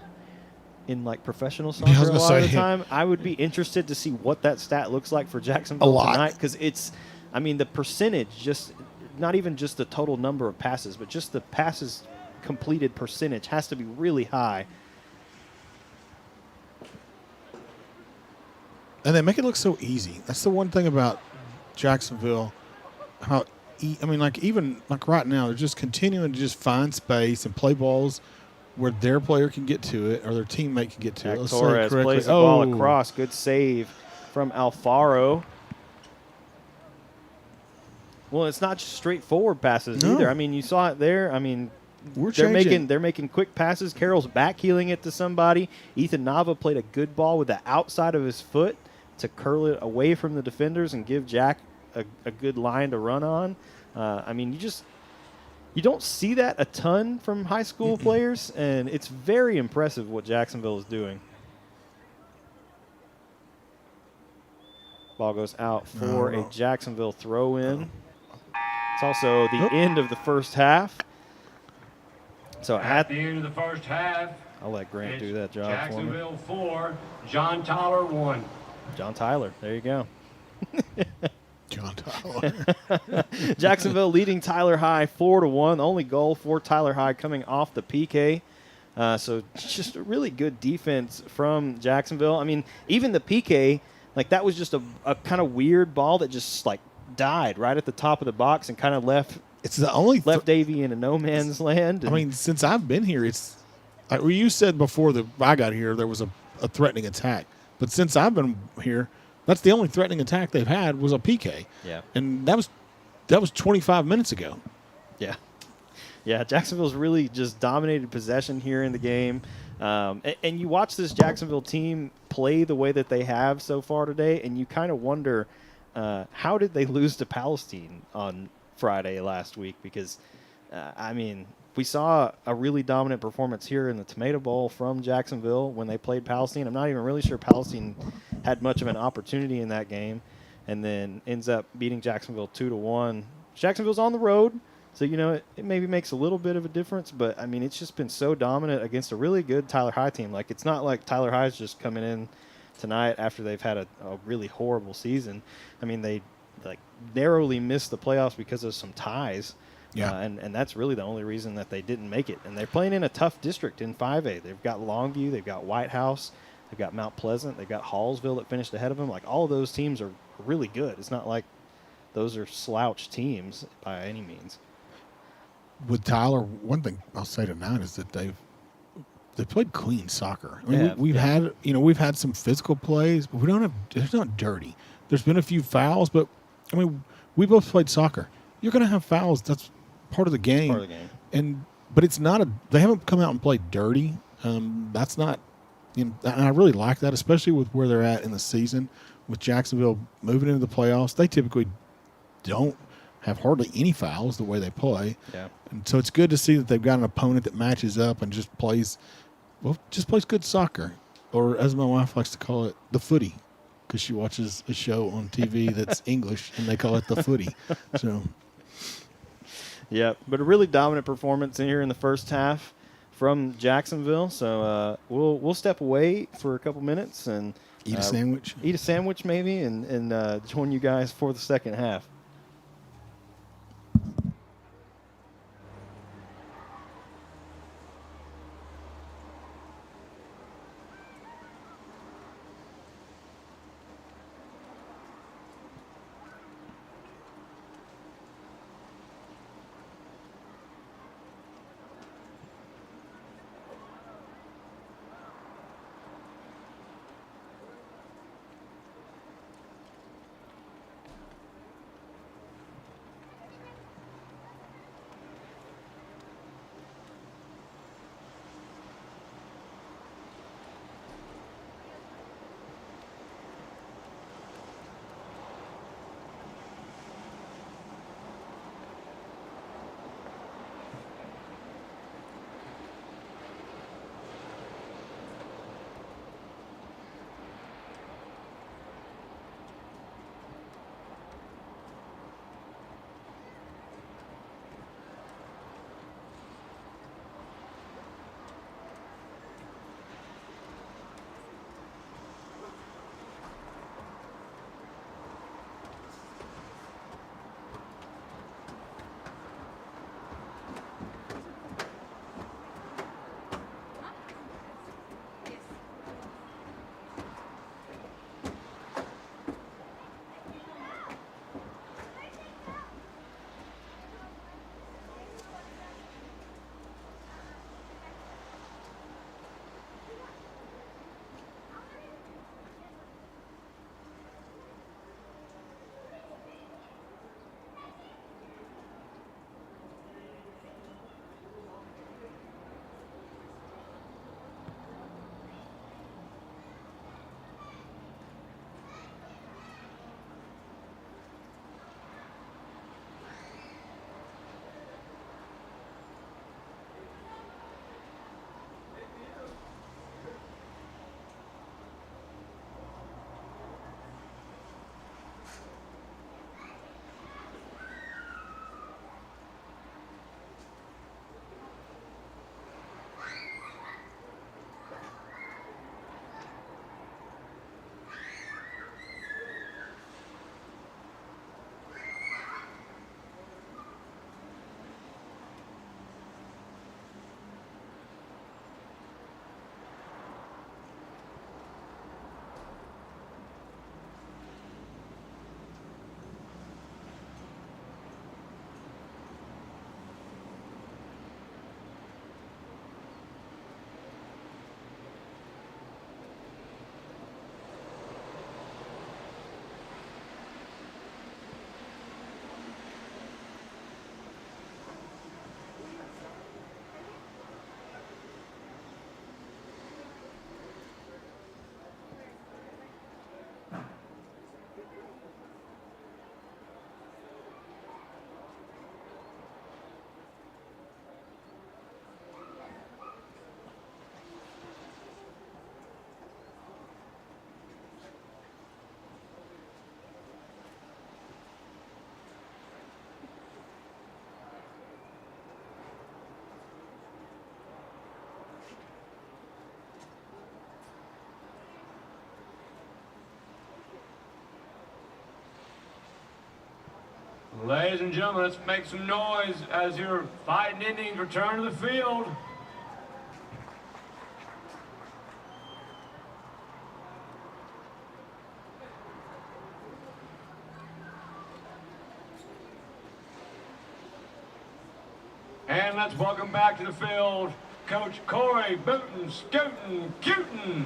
in like professional soccer a lot of the time. I would be interested to see what that stat looks like for Jacksonville tonight, because it's, I mean, the percentage, just not even just the total number of passes, but just the passes completed percentage has to be really high. And they make it look so easy. That's the one thing about Jacksonville. How I mean, like even like right now, they're just continuing to just find space and play balls where their player can get to it or their teammate can get to it. Torres plays the ball across. Good save from Alfaro. Well, it's not just straightforward passes either. I mean, you saw it there. I mean, they're making quick passes. Carroll's backheeling it to somebody. Ethan Nava played a good ball with the outside of his foot to curl it away from the defenders and give Jack a good line to run on. I mean, you don't see that a ton from high school players, and it's very impressive what Jacksonville is doing. Ball goes out for a Jacksonville throw-in. It's also the end of the first half. So at the end of the first half, I'll let Grant do that job Jacksonville for me. 4, John Tyler 1. John Tyler, there you go. John Tyler. Jacksonville leading Tyler High 4-1. The only goal for Tyler High coming off the PK. So just a really good defense from Jacksonville. I mean, even the PK, like that was just a kind of weird ball that just like died right at the top of the box and kind of left. It's the only left Davey in a no man's land. I mean, since I've been here, it's like you said before I got here, there was a threatening attack. But since I've been here, that's the only threatening attack they've had was a PK. Yeah, and that was 25 minutes ago. Yeah, yeah. Jacksonville's really just dominated possession here in the game. And you watch this Jacksonville team play the way that they have so far today, and you kind of wonder how did they lose to Palestine on Friday last week? Because, I mean, we saw a really dominant performance here in the Tomato Bowl from Jacksonville when they played Palestine. I'm not even really sure Palestine had much of an opportunity in that game, and then ends up beating Jacksonville 2-1. Jacksonville's on the road, so, you know, it maybe makes a little bit of a difference, but, I mean, it's just been so dominant against a really good Tyler High team. Like, it's not like Tyler High's just coming in tonight after they've had a really horrible season. I mean, they like narrowly missed the playoffs because of some ties. Yeah. And that's really the only reason that they didn't make it. And they're playing in a tough district in 5A. They've got Longview, they've got White House, they've got Mount Pleasant, they've got Hallsville that finished ahead of them. Like, all of those teams are really good. It's not like those are slouch teams by any means. With Tyler, one thing I'll say tonight is that they played clean soccer. I mean, we've had some physical plays, but it's not dirty. There's been a few fouls, but I mean, we both played soccer. You're going to have fouls. That's part of the game. Part of the game. But it's not they haven't come out and played dirty. That's not, you know, and I really like that, especially with where they're at in the season. With Jacksonville moving into the playoffs, they typically don't have hardly any fouls the way they play. Yeah. And so it's good to see that they've got an opponent that matches up and just plays good soccer, or as my wife likes to call it, the footy, because she watches a show on TV that's English and they call it the footy. So, yeah, but a really dominant performance in here in the first half from Jacksonville. So we'll step away for a couple minutes and eat a sandwich. Eat a sandwich maybe, and join you guys for the second half. Ladies and gentlemen, let's make some noise as your Fighting Indians return to the field. And let's welcome back to the field Coach Corey Booten, Scootin' Cutin.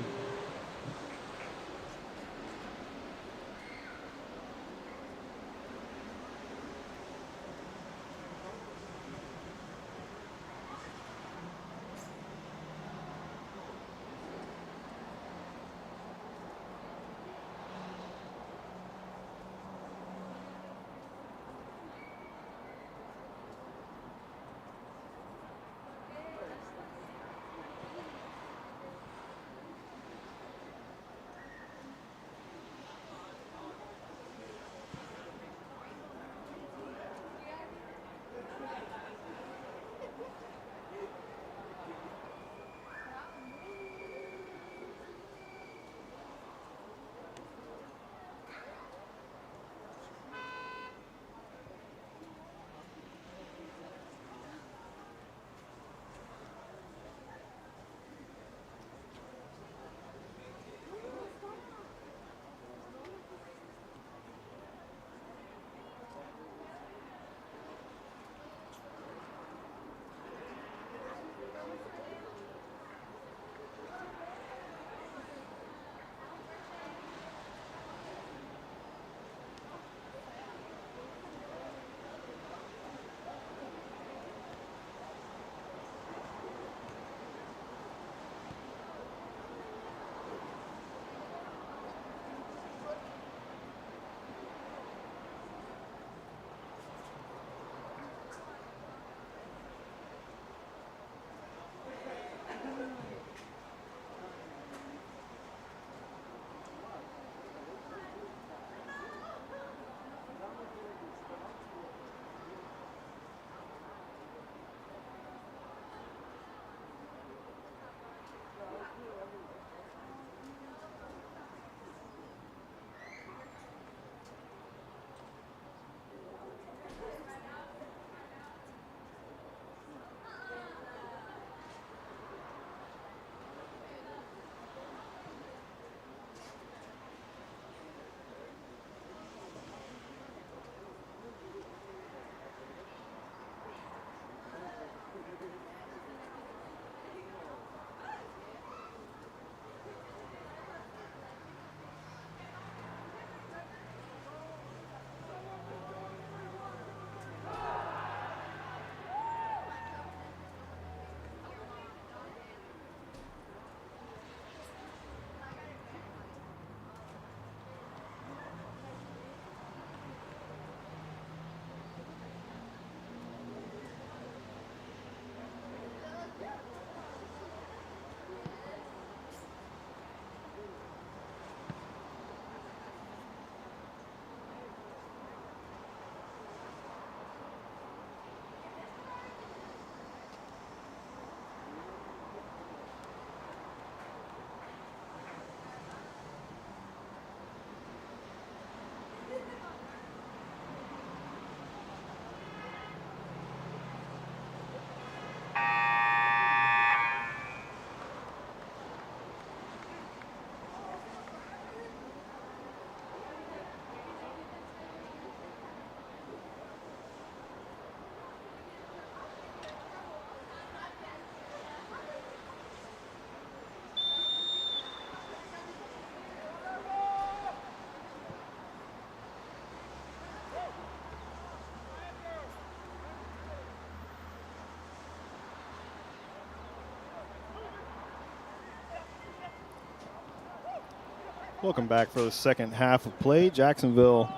Welcome back for the second half of play. Jacksonville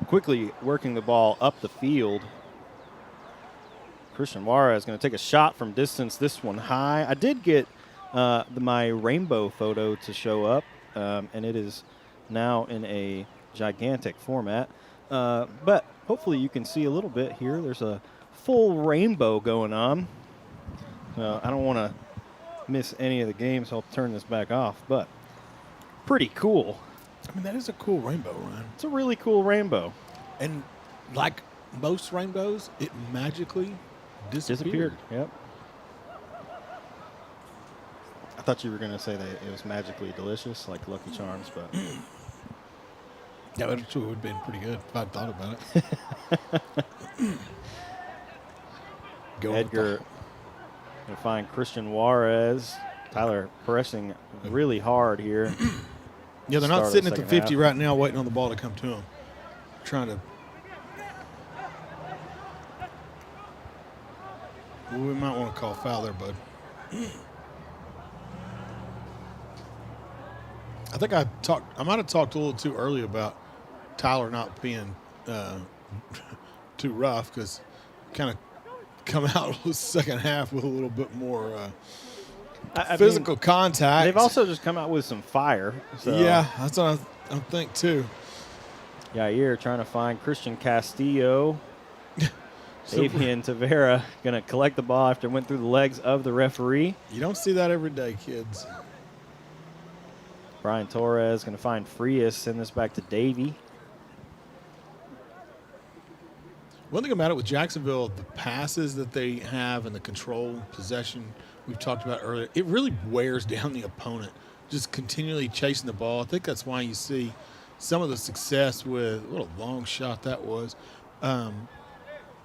quickly working the ball up the field. Christian Juarez is going to take a shot from distance, this one high. I did get my rainbow photo to show up, and it is now in a gigantic format. But hopefully you can see a little bit here. There's a full rainbow going on. I don't want to miss any of the games, so I'll turn this back off. But pretty cool. I mean, that is a cool rainbow, Ryan. It's a really cool rainbow. And like most rainbows, it magically disappeared. Yep. I thought you were going to say that it was magically delicious, like Lucky Charms, but Yeah, but it would have been pretty good if I'd thought about it. Edgar going to find Christian Juarez. Tyler pressing really hard here. Yeah, they're not sitting at the 50 right now waiting on the ball to come to them. Trying to. Well, we might want to call foul there, bud. I think I might have talked a little too early about Tyler not being too rough, because kind of come out the second half with a little bit more physical contact. They've also just come out with some fire. So. Yeah, that's what I think too. Yair trying to find Christian Castillo. Davian Tavera going to collect the ball after it went through the legs of the referee. You don't see that every day, kids. Brian Torres going to find Frias, send this back to Davey. One thing about it with Jacksonville, the passes that they have and the control, possession we've talked about earlier, it really wears down the opponent, just continually chasing the ball. I think that's why you see some of the success with – what a long shot that was.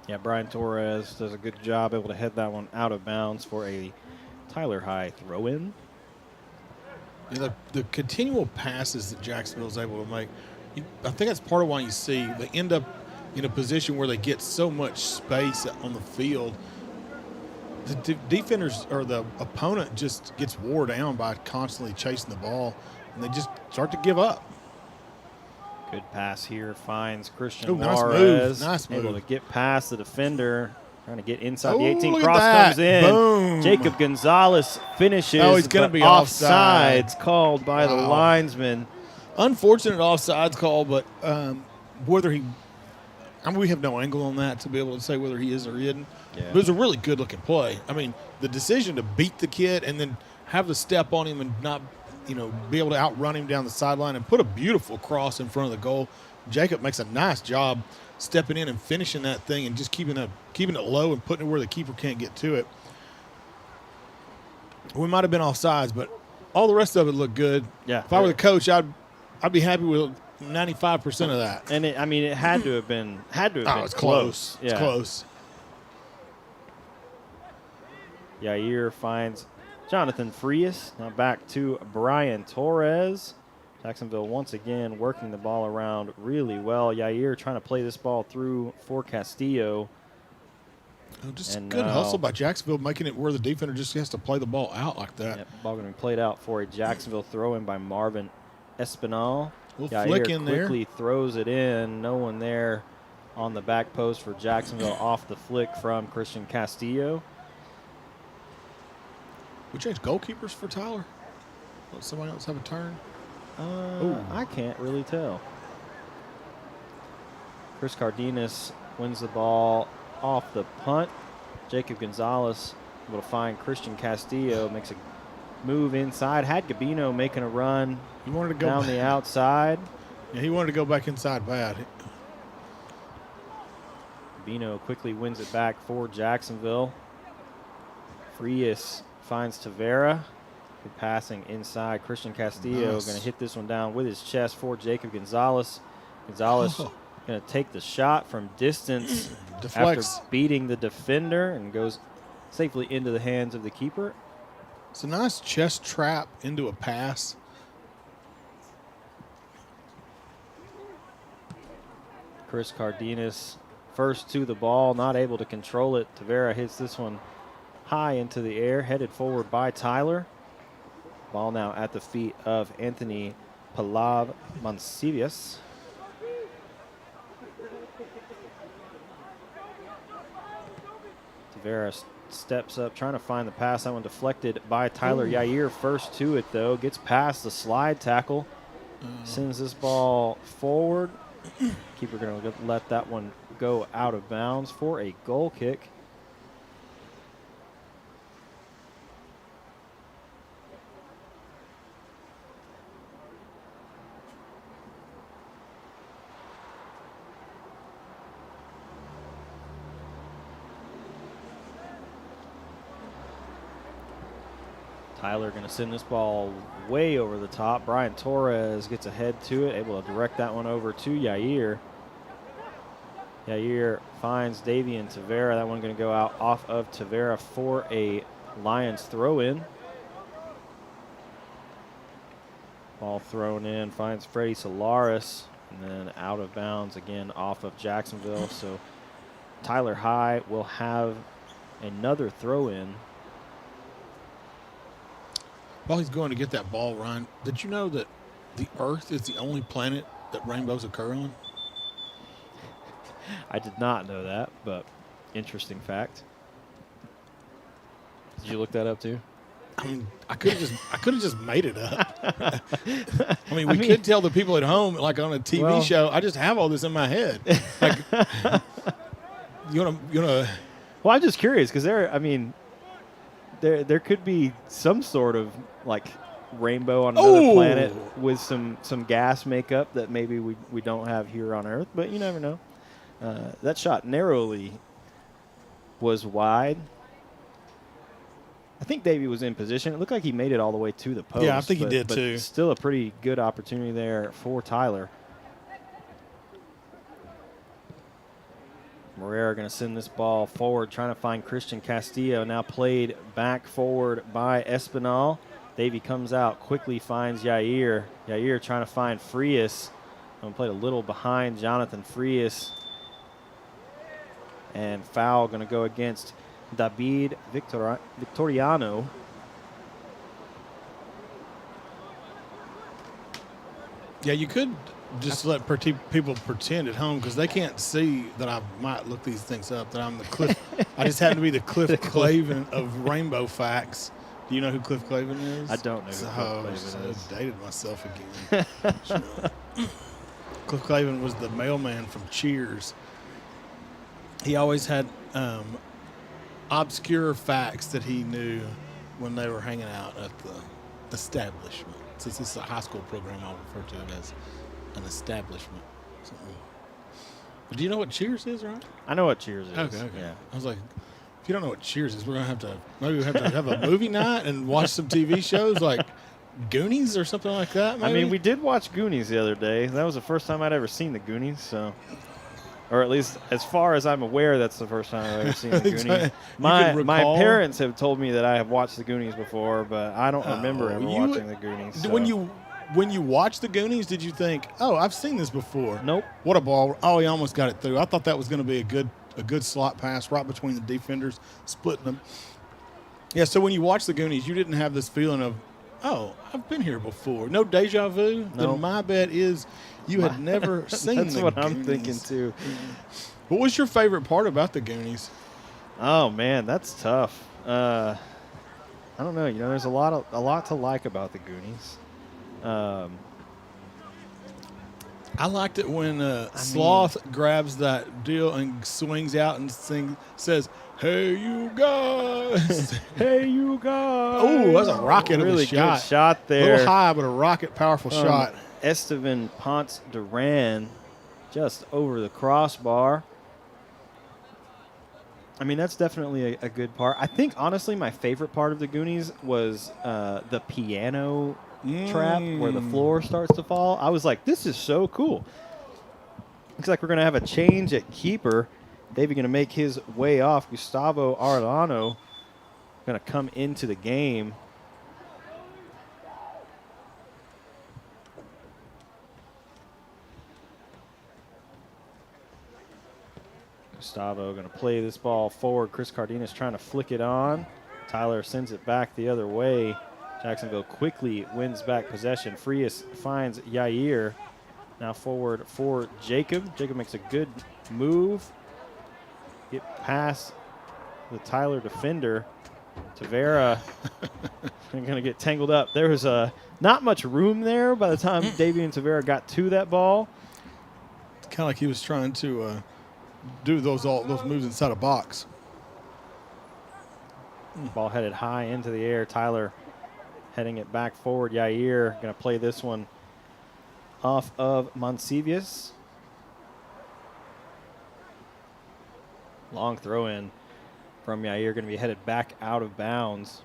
Yeah, Brian Torres does a good job able to head that one out of bounds for a Tyler High throw-in. Yeah, the continual passes that Jacksonville is able to make, I think that's part of why you see they end up in a position where they get so much space on the field. The defenders or the opponent just gets wore down by constantly chasing the ball, and they just start to give up. Good pass here, finds Christian Ooh, nice Juarez. move. Nice move. Able to get past the defender. Trying to get inside the 18. Look Cross at that. comes in. Boom. Jacob Gonzalez finishes. Oh, he's going to be offside. Offsides called by the linesman. Unfortunate offsides call, but whether he – I mean, we have no angle on that to be able to say whether he is or he isn't. Yeah. But it was a really good-looking play. I mean, the decision to beat the kid and then have the step on him and not, be able to outrun him down the sideline and put a beautiful cross in front of the goal. Jacob makes a nice job stepping in and finishing that thing and just keeping it low and putting it where the keeper can't get to it. We might have been offsides, but all the rest of it looked good. Yeah. If I were the coach, I'd be happy with 95% of that. And it had to have been It's close. Yeah. It's close. Yair finds Jonathan Frias. Now back to Brian Torres. Jacksonville once again working the ball around really well. Yair trying to play this ball through for Castillo. Just good hustle by Jacksonville, making it where the defender just has to play the ball out like that. Yep, ball going to be played out for a Jacksonville throw-in by Marvin Espinal. Little flick in there. Quickly throws it in. No one there on the back post for Jacksonville off the flick from Christian Castillo. We changed goalkeepers for Tyler? Let somebody else have a turn? I can't really tell. Chris Cardenas wins the ball off the punt. Jacob Gonzalez able to find Christian Castillo, makes a move inside. Had Gabino making a run He wanted to go down the outside. Yeah, he wanted to go back inside bad. Gabino quickly wins it back for Jacksonville. Frias finds Tavera. Good passing inside. Christian Castillo going to hit this one down with his chest for Jacob Gonzalez. Gonzalez going to take the shot from distance Deflects. after beating the defender and goes safely into the hands of the keeper. It's a nice chest trap into a pass. Chris Cardenas first to the ball, not able to control it. Tavera hits this one high into the air, headed forward by Tyler. Ball now at the feet of Anthony Palav Monsivius. Tavera steps up, trying to find the pass. That one deflected by Tyler Yair. First to it, though. Gets past the slide tackle. Sends this ball forward. Keeper going to let that one go out of bounds for a goal kick. Tyler going to send this ball way over the top. Brian Torres gets ahead to it, able to direct that one over to Yair. Yair finds Davian Tavera. That one going to go out off of Tavera for a Lions throw-in. Ball thrown in, finds Freddie Solaris, and then out of bounds again off of Jacksonville. So Tyler High will have another throw-in. While he's going to get that ball, Ryan, did you know that the Earth is the only planet that rainbows occur on? I did not know that, but interesting fact. Did you look that up too? I mean, I could have just made it up. I mean, we could tell the people at home, like on a TV show. I just have all this in my head. Like, you wanna. Well, I'm just curious because there could be some sort of like rainbow on another planet with some gas makeup that maybe we don't have here on Earth, but you never know. That shot narrowly was wide. I think Davey was in position. It looked like he made it all the way to the post. Yeah, I think he did too. Still a pretty good opportunity there for Tyler. Morera going to send this ball forward, trying to find Christian Castillo. Now played back forward by Espinal. Davey comes out, quickly finds Yair. Yair trying to find Frias. Played a little behind Jonathan Frias. And foul going to go against David Victoriano. Yeah, you could just let people pretend at home because they can't see that I might look these things up, that I'm the Cliff. I just happen to be the Cliff Clavin of Rainbow Facts. Do you know who Cliff Clavin is? I don't know who Cliff Clavin is. I dated myself again. Cliff Clavin was the mailman from Cheers. He always had obscure facts that he knew when they were hanging out at the establishment. Since this is a high school program, I'll refer to it as an establishment. But do you know what Cheers is, right? I know what Cheers is. Okay. Yeah. I was like, if you don't know what Cheers is, we're going to have to have a movie night and watch some TV shows like Goonies or something like that, maybe? I mean, we did watch Goonies the other day. That was the first time I'd ever seen the Goonies, so... Or at least, as far as I'm aware, that's the first time I've ever seen the Goonies. My parents have told me that I have watched the Goonies before, but I don't remember ever watching the Goonies. So. When you watched the Goonies, did you think, "Oh, I've seen this before"? Nope. What a ball! Oh, he almost got it through. I thought that was going to be a good slot pass right between the defenders, splitting them. Yeah. So when you watch the Goonies, you didn't have this feeling of, "Oh, I've been here before." No deja vu. Nope. Then my bet is. You had never seen the Goonies. That's what I'm thinking, too. What was your favorite part about the Goonies? Oh, man, that's tough. I don't know. There's a lot to like about the Goonies. I liked it when Sloth grabs that deal and swings out and says, "Hey, you guys." Hey, you guys. Oh, that's a rocket of a shot. Really good shot there. A little high, but a rocket, powerful shot. Estevan Ponce Duran just over the crossbar. I mean, that's definitely a good part. I think, honestly, my favorite part of the Goonies was the piano trap where the floor starts to fall. I was like, this is so cool. Looks like we're going to have a change at keeper. Davey going to make his way off. Gustavo Arellano going to come into the game. Gustavo going to play this ball forward. Chris Cardenas trying to flick it on. Tyler sends it back the other way. Jacksonville quickly wins back possession. Frias finds Yair. Now forward for Jacob. Jacob makes a good move. Get past the Tyler defender. Tavera going to get tangled up. There was not much room there by the time Davey and Tavera got to that ball. It's kind of like he was trying to do those moves inside a box. Ball headed high into the air. Tyler heading it back forward. Yair going to play this one off of Monsivius. Long throw in from Yair, going to be headed back out of bounds.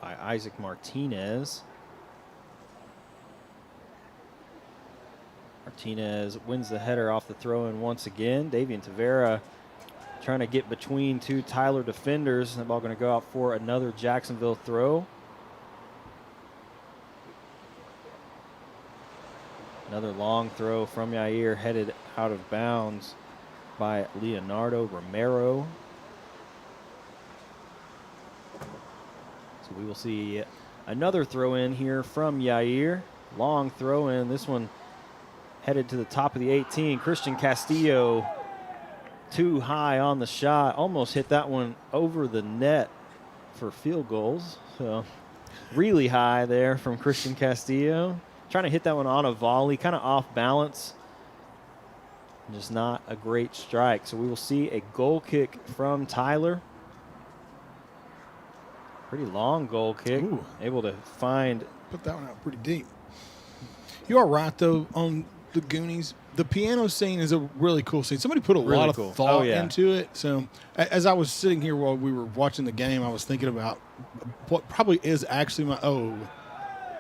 by Isaac Martinez. Martinez wins the header off the throw-in once again. Davian Tavera trying to get between two Tyler defenders. The ball going to go out for another Jacksonville throw. Another long throw from Yair, headed out of bounds by Leonardo Romero. So we will see another throw in here from Yair. Long throw in. This one headed to the top of the 18. Christian Castillo too high on the shot. Almost hit that one over the net for field goals. So really high there from Christian Castillo. Trying to hit that one on a volley, kind of off balance. Just not a great strike. So we will see a goal kick from Tyler. Pretty long goal kick. Ooh. Able to find. Put that one out pretty deep. You are right, though, on the Goonies. The piano scene is a really cool scene. Somebody put a Really lot cool. of thought Oh, yeah. into it. So as I was sitting here while we were watching the game, I was thinking about what probably is actually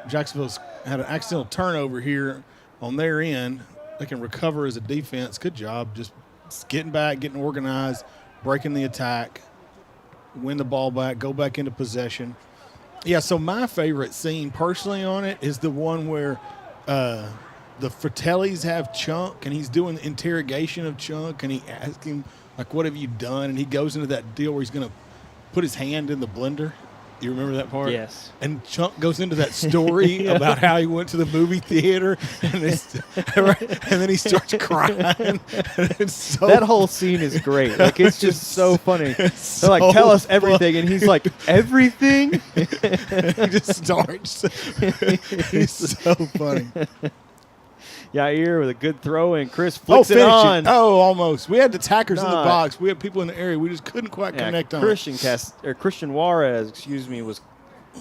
Jacksonville's had an accidental turnover here on their end. They can recover as a defense. Good job. Just getting back, getting organized, breaking the attack, win the ball back, go back into possession. Yeah, so my favorite scene personally on it is the one where the Fratellis have Chunk, and he's doing the interrogation of Chunk, and he asks him, like, what have you done? And he goes into that deal where he's going to put his hand in the blender. You remember that part? Yes. And Chunk goes into that story Yeah. about how he went to the movie theater, and, and then he starts crying. And it's so That whole scene is great. Like, it's just so funny. They're so like, tell us funny. everything. And he's like, everything? He just starts. He's so funny. Yair with a good throw, and Chris flicks it finish on. Oh, almost. We had the attackers in the Not. box. We had people in the area. We just couldn't quite Yeah, connect on Christian Juarez, was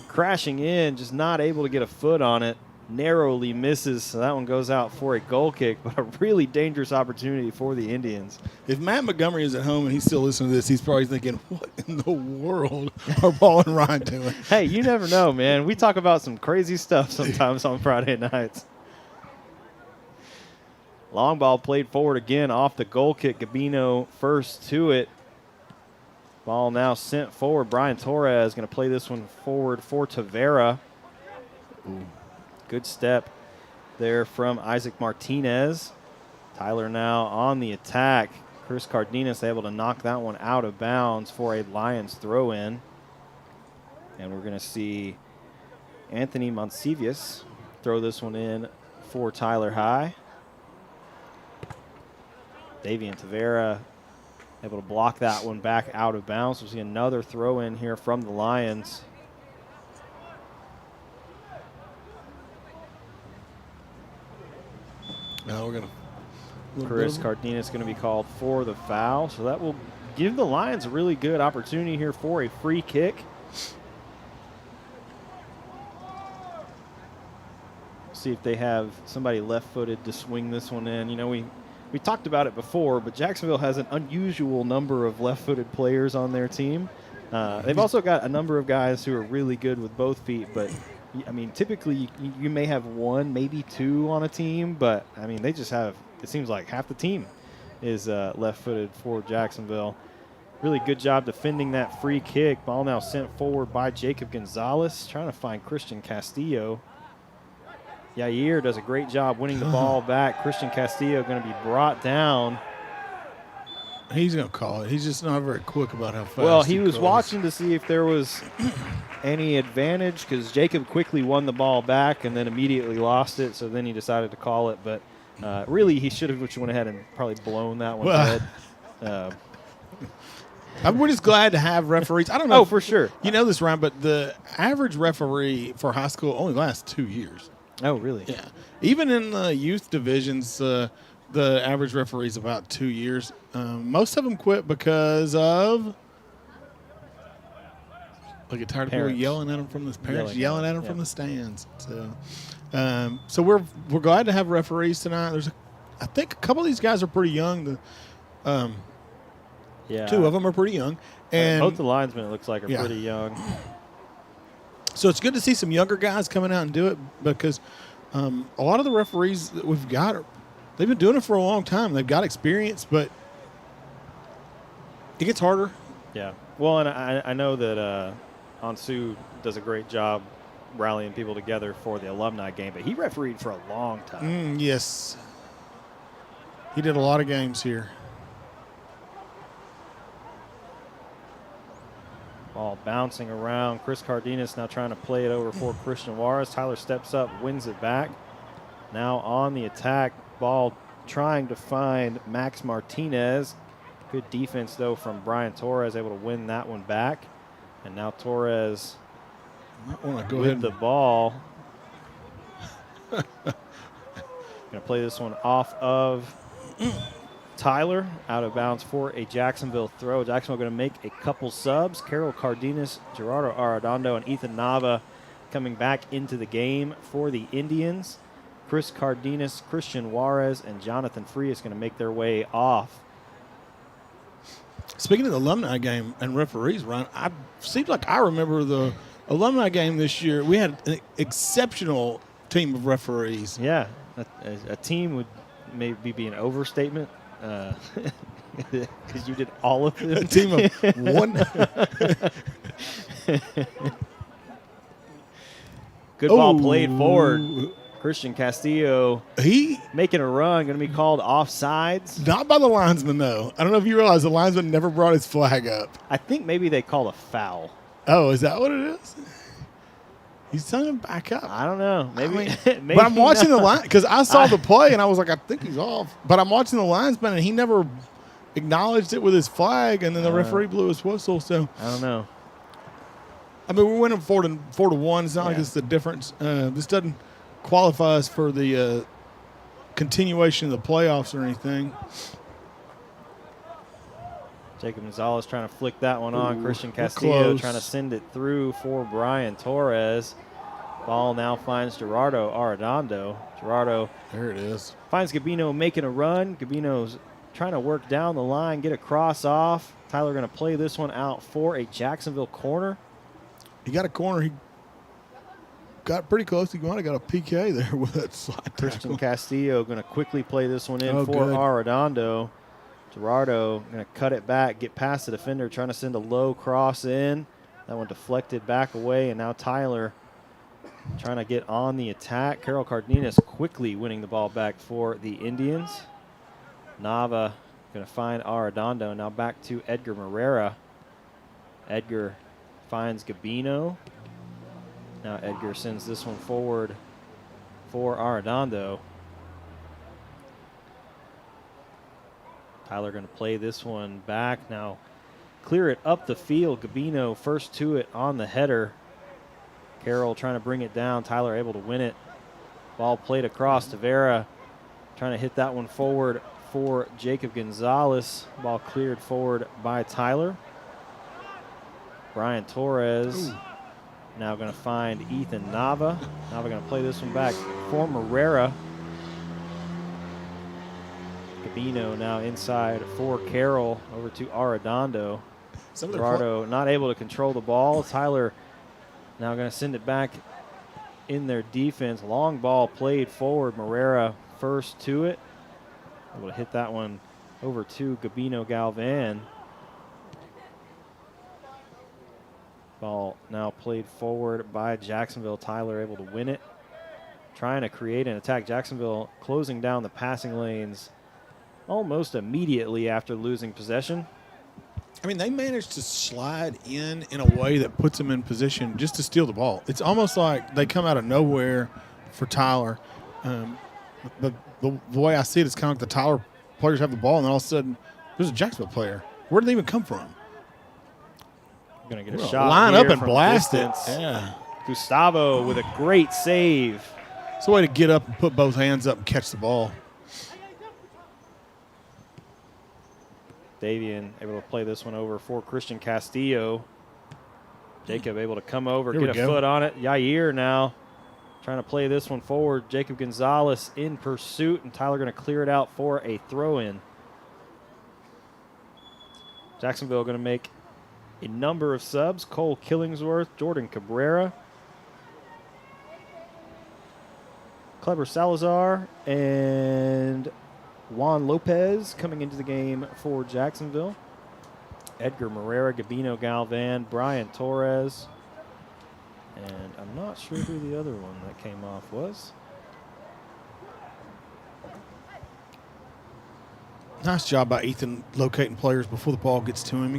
crashing in, just not able to get a foot on it. Narrowly misses, so that one goes out for a goal kick, but a really dangerous opportunity for the Indians. If Matt Montgomery is at home and he's still listening to this, he's probably thinking, what in the world are Paul and Ryan doing? Hey, you never know, man. We talk about some crazy stuff sometimes on Friday nights. Long ball played forward again off the goal kick. Gabino first to it. Ball now sent forward. Brian Torres going to play this one forward for Tavera. Ooh. Good step there from Isaac Martinez. Tyler now on the attack. Chris Cardenas able to knock that one out of bounds for a Lions throw-in. And we're going to see Anthony Monsivius throw this one in for Tyler High. Davian Tavera able to block that one back out of bounds. We'll see another throw in here from the Lions. Now we're going to. Chris Cardenas going to be called for the foul. So that will give the Lions a really good opportunity here for a free kick. See if they have somebody left-footed to swing this one in. You know, we talked about it before, but Jacksonville has an unusual number of left-footed players on their team. They've also got a number of guys who are really good with both feet, but, I mean, typically you may have one, maybe two on a team, but, I mean, they just have, it seems like half the team is left-footed for Jacksonville. Really good job defending that free kick. Ball now sent forward by Jacob Gonzalez, trying to find Christian Castillo. Yair does a great job winning the ball back. Christian Castillo going to be brought down. He's going to call it. He's just not very quick about how fast. Well, he was calls. watching to see if there was any advantage because Jacob quickly won the ball back and then immediately lost it. So then he decided to call it. But really, he should have went ahead and probably blown that one dead. We're just glad to have referees. I don't know. Oh, for sure. You know this, Ryan, but the average referee for high school only lasts 2 years. Oh, really? Yeah. Even in the youth divisions, the average referee is about 2 years. Most of them quit because of get tired of people yelling at them from the parents, yelling at them from the stands. So we're glad to have referees tonight. I think a couple of these guys are pretty young. Yeah. 2 of them are pretty young, and both the linesmen, it looks like, are Yeah. pretty young. So it's good to see some younger guys coming out and do it because a lot of the referees that we've got, they've been doing it for a long time. They've got experience, but it gets harder. Yeah. Well, and I know that Ansu does a great job rallying people together for the alumni game, but he refereed for a long time. Yes. He did a lot of games here. Ball bouncing around. Chris Cardenas now trying to play it over for Christian Juarez. Tyler steps up, wins it back. Now on the attack. Ball trying to find Max Martinez. Good defense, though, from Brian Torres, able to win that one back. And now Torres with the ball. Going to play this one off of Tyler, out of bounds for a Jacksonville throw. Jacksonville going to make a couple subs. Carol Cardenas, Gerardo Arredondo, and Ethan Nava coming back into the game for the Indians. Chris Cardenas, Christian Juarez, and Jonathan Frias going to make their way off. Speaking of the alumni game and referees, Ryan, I seems like I remember the alumni game this year. We had an exceptional team of referees. Yeah, a team would maybe be an overstatement because you did all of them. A team of one. Good ball played forward. Christian Castillo, he making a run, going to be called offsides. Not by the linesman, though. I don't know if you realize the linesman never brought his flag up. I think maybe they call a foul. Oh, is that what it is? He's telling him back up. I don't know. Maybe. Maybe but I'm watching the line because I saw the play and I was like, I think he's off. But I'm watching the linesman and he never acknowledged it with his flag, and then the referee blew his whistle. So I don't know. I mean, we're winning 4-1. It's not like it's the difference. This doesn't qualify us for the continuation of the playoffs or anything. Jacob Gonzalez trying to flick that one on. Christian Castillo trying to send it through for Brian Torres. Ball now finds Gerardo Arredondo. Gerardo, there it is, finds Gabino making a run. Gabino's trying to work down the line, get a cross off. Tyler going to play this one out for a Jacksonville corner. He got a corner. He got pretty close. He might have got a PK there with that slide tackle. Christian Castillo going to quickly play this one in for Arredondo. Gerardo going to cut it back, get past the defender, trying to send a low cross in. That one deflected back away, and now Tyler trying to get on the attack. Carol Cardenas quickly winning the ball back for the Indians. Nava going to find Arredondo. Now back to Edgar Morera. Edgar finds Gabino. Now Edgar sends this one forward for Arredondo. Tyler going to play this one back. Now clear it up the field. Gabino first to it on the header. Carroll trying to bring it down. Tyler able to win it. Ball played across. Tavera trying to hit that one forward for Jacob Gonzalez. Ball cleared forward by Tyler. Brian Torres now going to find Ethan Nava. Nava going to play this one back for Morera. Gabino now inside for Carroll, over to Arredondo. Gerardo not able to control the ball. Tyler now going to send it back in their defense. Long ball played forward. Morera first to it. Able to hit that one over to Gabino Galvan. Ball now played forward by Jacksonville. Tyler able to win it. Trying to create an attack. Jacksonville closing down the passing lanes almost immediately after losing possession. I mean, they managed to slide in a way that puts them in position just to steal the ball. It's almost like they come out of nowhere for Tyler. The way I see it is kind of like the Tyler players have the ball, and then all of a sudden there's a Jacksonville player. Where did they even come from? Going to get a shot. Line up and blast distance. it. Yeah. Gustavo with a great save. It's a way to get up and put both hands up and catch the ball. Davian able to play this one over for Christian Castillo. Jacob able to come over, get a foot on it. Yair now trying to play this one forward. Jacob Gonzalez in pursuit, and Tyler going to clear it out for a throw-in. Jacksonville going to make a number of subs. Cole Killingsworth, Jordan Cabrera, Kleber Salazar and Juan Lopez coming into the game for Jacksonville. Edgar Morera, Gabino Galvan, Brian Torres, and I'm not sure who the other one that came off was. Nice job by Ethan locating players before the ball gets to him.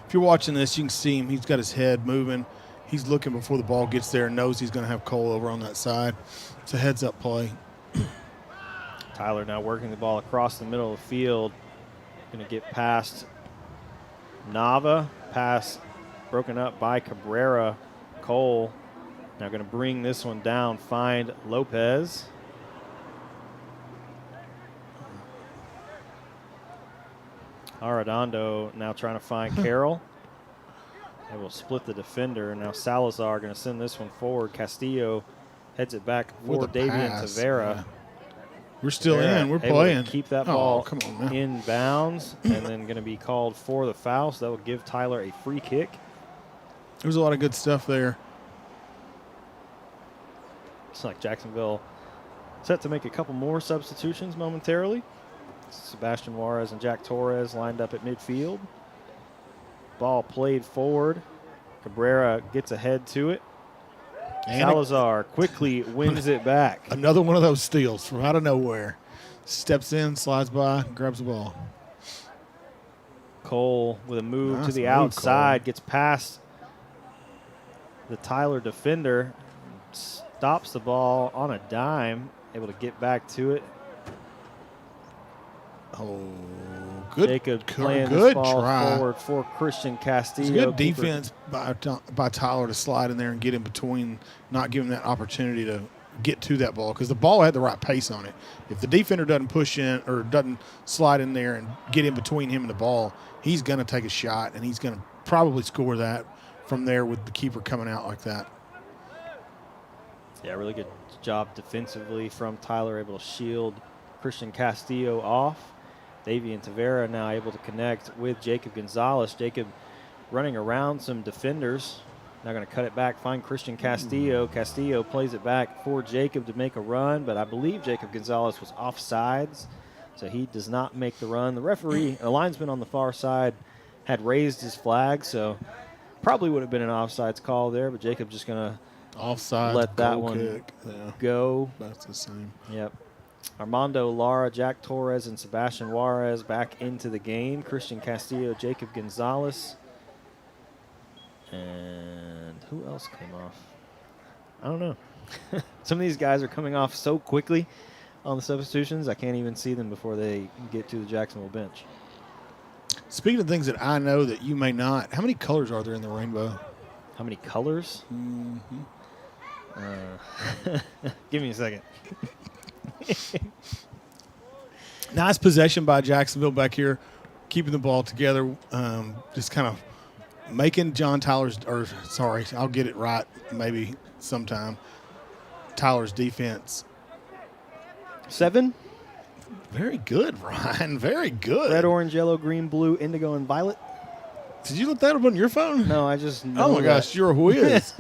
If you're watching this, you can see him. He's got his head moving. He's looking before the ball gets there and knows he's going to have Cole over on that side. It's a heads-up play. Tyler now working the ball across the middle of the field. Going to get past Nava. Pass broken up by Cabrera. Cole now going to bring this one down, find Lopez. Arredondo now trying to find Carroll. They will split the defender. Now Salazar going to send this one forward. Castillo heads it back for Davian Tavera. Yeah. We're still in. We're playing. Keep that ball in bounds, and then going to be called for the foul. So that will give Tyler a free kick. There's a lot of good stuff there. Looks like Jacksonville set to make a couple more substitutions momentarily. Sebastian Juarez and Jack Torres lined up at midfield. Ball played forward. Cabrera gets ahead to it. And Salazar quickly wins it back. Another one of those steals from out of nowhere. Steps in, slides by, grabs the ball. Cole with a move to the outside, gets past the Tyler defender, stops the ball on a dime, able to get back to it. Oh, good. Jacob playing this ball forward for Christian Castillo. Good defense by Tyler to slide in there and get in between, not give him that opportunity to get to that ball because the ball had the right pace on it. If the defender doesn't push in or doesn't slide in there and get in between him and the ball, he's going to take a shot, and he's going to probably score that from there with the keeper coming out like that. Yeah, really good job defensively from Tyler, able to shield Christian Castillo off. Davian Tavera now able to connect with Jacob Gonzalez. Jacob running around some defenders. Now going to cut it back, find Christian Castillo. Castillo plays it back for Jacob to make a run, but I believe Jacob Gonzalez was offsides, so he does not make the run. The referee, a linesman on the far side, had raised his flag, so probably would have been an offsides call there, but Jacob just going to let that one go. That's the same. Yep. Armando Lara, Jack Torres, and Sebastian Juarez back into the game. Christian Castillo, Jacob Gonzalez. And who else came off? I don't know. Some of these guys are coming off so quickly on the substitutions, I can't even see them before they get to the Jacksonville bench. Speaking of things that I know that you may not, how many colors are there in the rainbow? How many colors? Mm-hmm. Give me a second. Nice possession by Jacksonville back here, keeping the ball together, just kind of making John Tyler's, I'll get it right maybe sometime, Tyler's defense. 7. Very good, Ryan. Very good. Red, orange, yellow, green, blue, indigo, and violet. Did you look that up on your phone? No, I just know. Oh, my gosh, you're a whiz.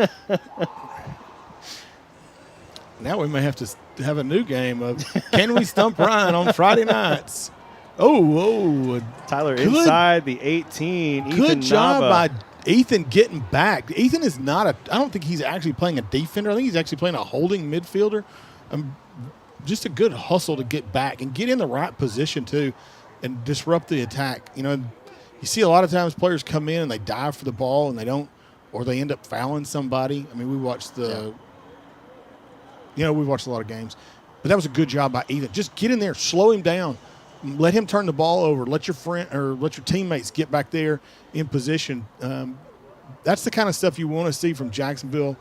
Now we may have to have a new game of Can We Stump Ryan on Friday nights? Oh. Tyler inside the 18. Good job Nava. by Ethan getting back. Ethan is not I don't think he's actually playing a defender. I think he's actually playing a holding midfielder. Just a good hustle to get back and get in the right position, too, and disrupt the attack. You know, you see a lot of times players come in and they dive for the ball and they don't, or they end up fouling somebody. I mean, we watched we've watched a lot of games. But that was a good job by Ethan. Just get in there, slow him down, let him turn the ball over, let your teammates get back there in position. That's the kind of stuff you want to see from Jacksonville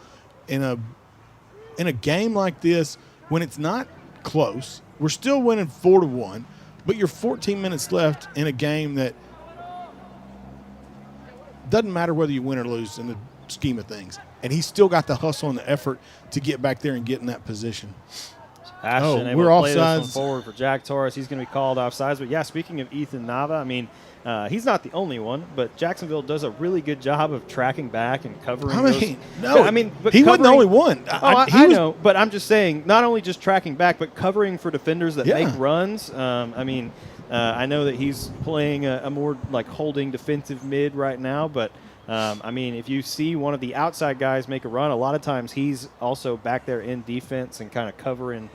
in a game like this when it's not close. We're still winning 4-1, but you're 14 minutes left in a game that doesn't matter whether you win or lose in the scheme of things. And he's still got the hustle and the effort to get back there and get in that position. Ashton able to play this one forward for Jack Torres. He's going to be called offsides. But, yeah, speaking of Ethan Nava, I mean, He's not the only one, but Jacksonville does a really good job of tracking back and covering. But he wasn't the only one. I know, but I'm just saying, not only just tracking back, but covering for defenders that make runs. I know that he's playing a more like holding defensive mid right now, but if you see one of the outside guys make a run, a lot of times he's also back there in defense and kind of covering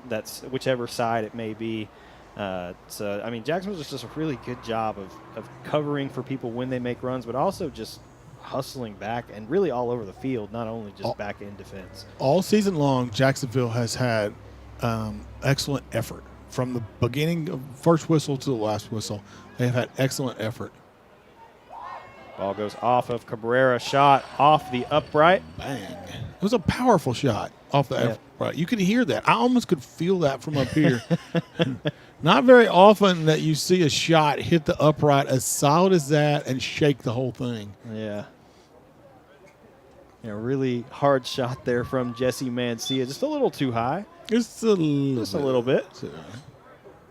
that's whichever side it may be. Jacksonville does just a really good job of covering for people when they make runs, but also just hustling back and really all over the field, not only just back in defense. All season long, Jacksonville has had excellent effort. From the beginning of first whistle to the last whistle, they have had excellent effort. Ball goes off of Cabrera, shot off the upright. Bang. It was a powerful shot off the upright. You could hear that. I almost could feel that from up here. Not very often that you see a shot hit the upright as solid as that and shake the whole thing. Yeah. Really hard shot there from Jesse Mancia. Just a little too high. Just a little bit.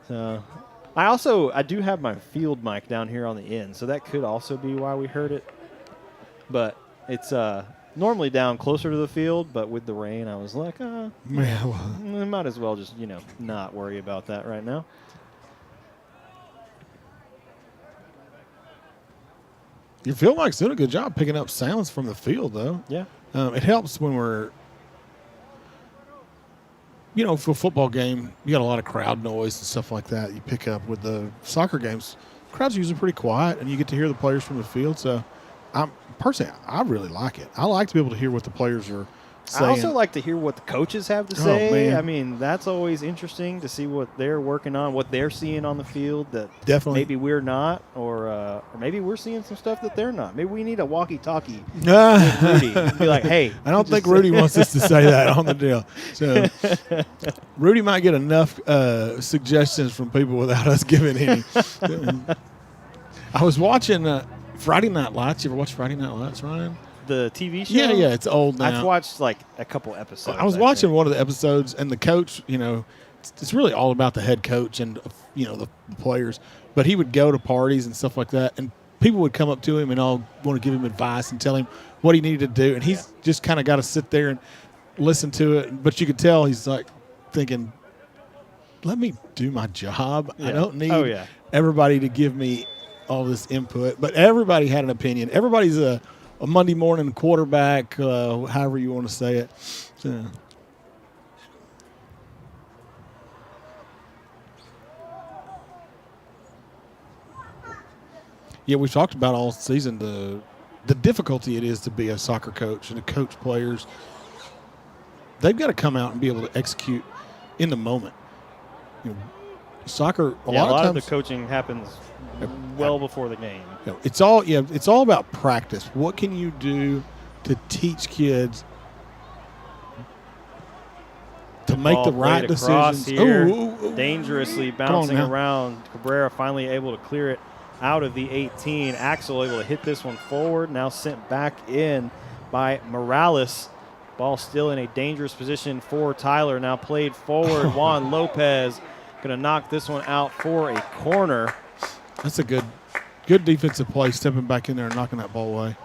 So I do have my field mic down here on the end, so that could also be why we heard it. But it's normally down closer to the field, but with the rain, I was like, might as well just, not worry about that right now. Your field mic's doing a good job picking up sounds from the field, though. Yeah. It helps when we're, for a football game, you got a lot of crowd noise and stuff like that you pick up. With the soccer games, crowd's usually pretty quiet, and you get to hear the players from the field. So, I really like it. I like to be able to hear what the players are saying. I also like to hear what the coaches have to say. Man. That's always interesting to see what they're working on, what they're seeing on the field that definitely maybe we're not, or maybe we're seeing some stuff that they're not. Maybe we need a walkie-talkie with Rudy. Be like, hey. I don't think Rudy wants us to say that on the deal. So Rudy might get enough suggestions from people without us giving any. I was watching Friday Night Lights. You ever watch Friday Night Lights, Ryan? The TV show? Yeah, it's old now. I've watched like a couple episodes. I was watching one of the episodes, and the coach, it's really all about the head coach and, the players. But he would go to parties and stuff like that, and people would come up to him and all want to give him advice and tell him what he needed to do. And he's just kind of got to sit there and listen to it. But you could tell he's like thinking, let me do my job. Yeah. I don't need everybody to give me all this input. But everybody had an opinion. Everybody's a Monday morning quarterback, however you want to say it. So. Yeah, we've talked about all season the difficulty it is to be a soccer coach and to coach players. They've got to come out and be able to execute in the moment. Soccer, a lot of times, the coaching happens well before the game. It's all about practice. What can you do to teach kids to make the right decisions? Here, dangerously bouncing around. Cabrera finally able to clear it out of the 18. Axel able to hit this one forward. Now sent back in by Morales. Ball still in a dangerous position for Tyler. Now played forward. Juan Lopez going to knock this one out for a corner. That's a good defensive play, stepping back in there and knocking that ball away.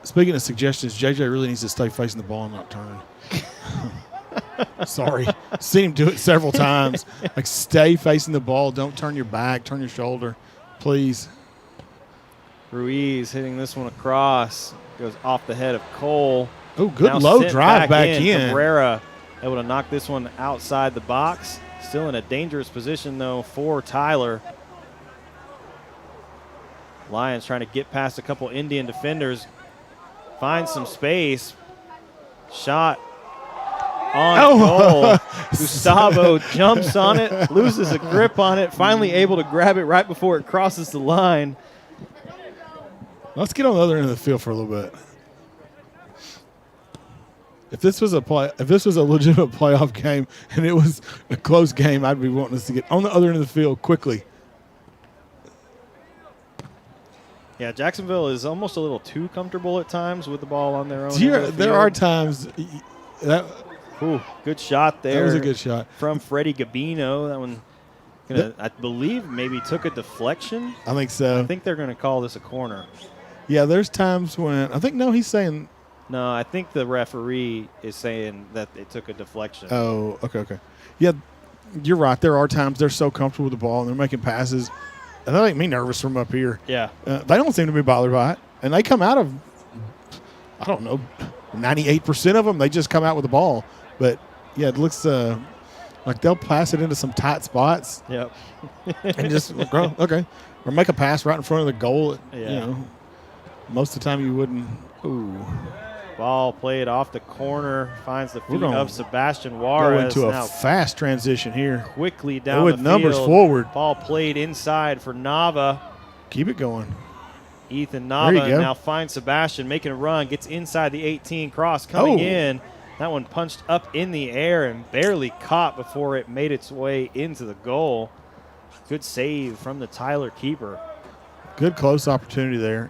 Speaking of suggestions, JJ really needs to stay facing the ball and not turn. Sorry. Seen him do it several times. Like, stay facing the ball. Don't turn your back. Turn your shoulder, please. Ruiz hitting this one across. Goes off the head of Cole. Oh, good now low drive back in. Cabrera able to knock this one outside the box. Still in a dangerous position, though, for Tyler. Lions trying to get past a couple Indian defenders. Find some space. Shot on goal. Gustavo jumps on it, loses a grip on it, finally able to grab it right before it crosses the line. Let's get on the other end of the field for a little bit. If this was a legitimate playoff game and it was a close game, I'd be wanting us to get on the other end of the field quickly. Yeah, Jacksonville is almost a little too comfortable at times with the ball on their own. There are times good shot there. That was a good shot from Freddie Gabino. That one I believe maybe took a deflection. I think so. I think they're going to call this a corner. Yeah, there's times when he's saying. No, I think the referee is saying that it took a deflection. Oh, okay. Yeah, you're right. There are times they're so comfortable with the ball and they're making passes. And that make me nervous from up here. Yeah. They don't seem to be bothered by it. And they come out of, 98% of them, they just come out with the ball. But, yeah, it looks like they'll pass it into some tight spots. Yep. And just, okay. Or make a pass right in front of the goal. Yeah. Most of the time you wouldn't. Ooh. Ball played off the corner, finds the feet of Sebastian Juarez. Go into a fast transition here. Quickly down with the numbers field. Forward. Ball played inside for Nava. Keep it going. Ethan Nava now finds Sebastian, making a run, gets inside the 18, cross coming in. That one punched up in the air and barely caught before it made its way into the goal. Good save from the Tyler keeper. Good close opportunity there.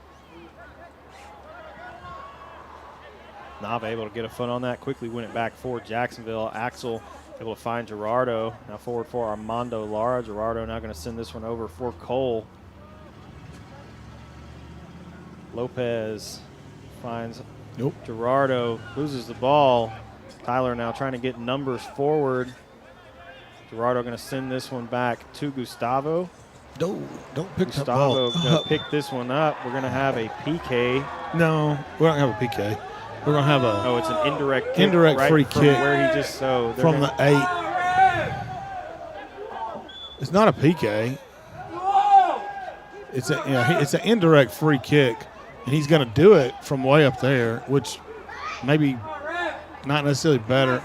Nava able to get a foot on that, quickly win it back for Jacksonville. Axel able to find Gerardo. Now forward for Armando Lara. Gerardo now going to send this one over for Cole. Lopez finds Gerardo, loses the ball. Tyler now trying to get numbers forward. Gerardo going to send this one back to Gustavo. No, don't pick that Gustavo ball. going to pick this one up. We're going to have a PK. No, we don't have a PK. We're going to have a. Oh, it's an indirect kick. Indirect right free from kick. Where he just from the 8. It's not a PK. It's an indirect free kick, and he's going to do it from way up there, which maybe not necessarily better.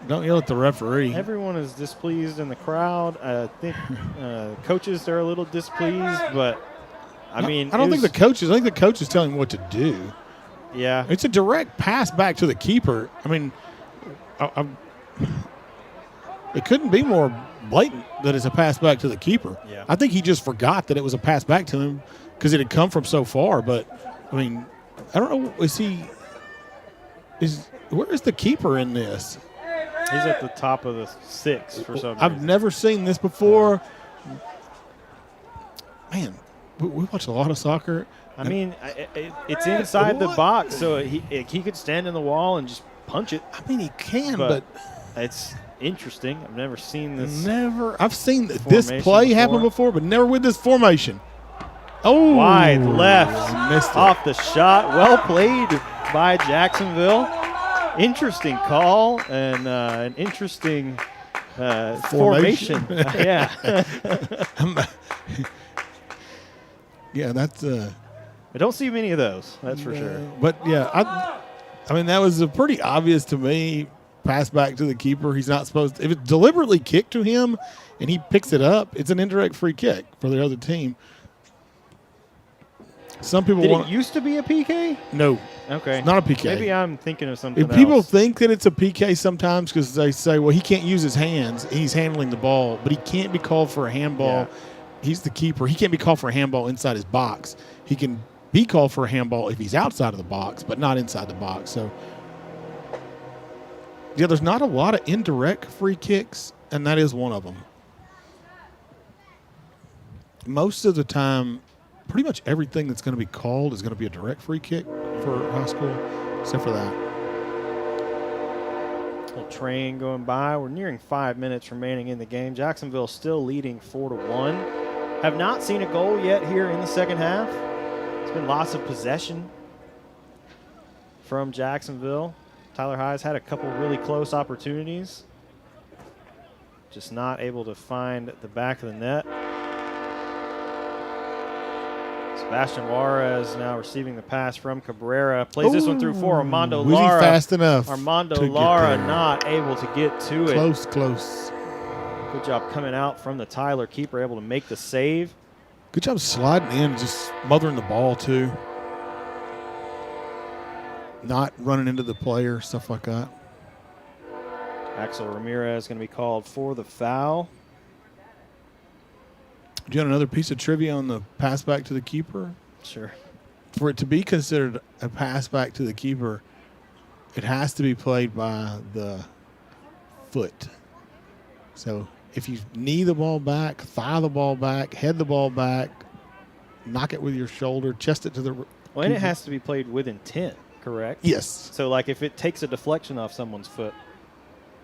Don't yell at the referee. Everyone is displeased in the crowd. I think coaches are a little displeased, but I think the coaches. I think the coach is telling him what to do. Yeah, it's a direct pass back to the keeper. I mean, it couldn't be more blatant that it's a pass back to the keeper. Yeah. I think he just forgot that it was a pass back to him because it had come from so far. But I mean, I don't know. Where is the keeper in this? He's at the top of the 6 for some reason. I've never seen this before. Man, we watch a lot of soccer. I mean, it's inside the box, so he could stand in the wall and just punch it. I mean, he can, but it's interesting. I've never seen this. I've seen this play happen before, but never with this formation. Oh, wide left, missed it. Off the shot. Well played by Jacksonville. Interesting call and an interesting formation. Yeah. Yeah, that's. I don't see many of those. That's for sure. But yeah, I mean that was a pretty obvious to me pass back to the keeper. He's not supposed to. If it's deliberately kicked to him and he picks it up, it's an indirect free kick for the other team. Some people it used to be a PK? No. Okay. It's not a PK. Maybe I'm thinking of something else. People think that it's a PK sometimes because they say, well, he can't use his hands. He's handling the ball, but he can't be called for a handball. Yeah. He's the keeper. He can't be called for a handball inside his box. He can be called for a handball if he's outside of the box, but not inside the box. So, yeah, there's not a lot of indirect free kicks, and that is one of them. Most of the time, pretty much everything that's going to be called is going to be a direct free kick for high school, except for that. Little train going by. We're nearing 5 minutes remaining in the game. Jacksonville still leading 4-1. Have not seen a goal yet here in the second half. It's been lots of possession from Jacksonville. Tyler High's had a couple really close opportunities. Just not able to find the back of the net. Sebastian Juarez now receiving the pass from Cabrera. Plays this one through for Armando Lara. Fast enough. Armando Lara not able to get to it. Close. Good job coming out from the Tyler keeper, able to make the save. Good job sliding in, just smothering the ball too. Not running into the player, stuff like that. Axel Ramirez going to be called for the foul. Do you have another piece of trivia on the pass back to the keeper? Sure. For it to be considered a pass back to the keeper, it has to be played by the foot. So if you knee the ball back, thigh the ball back, head the ball back, knock it with your shoulder, chest it to the Well, and it has to be played with intent, correct? Yes. So, like, if it takes a deflection off someone's foot,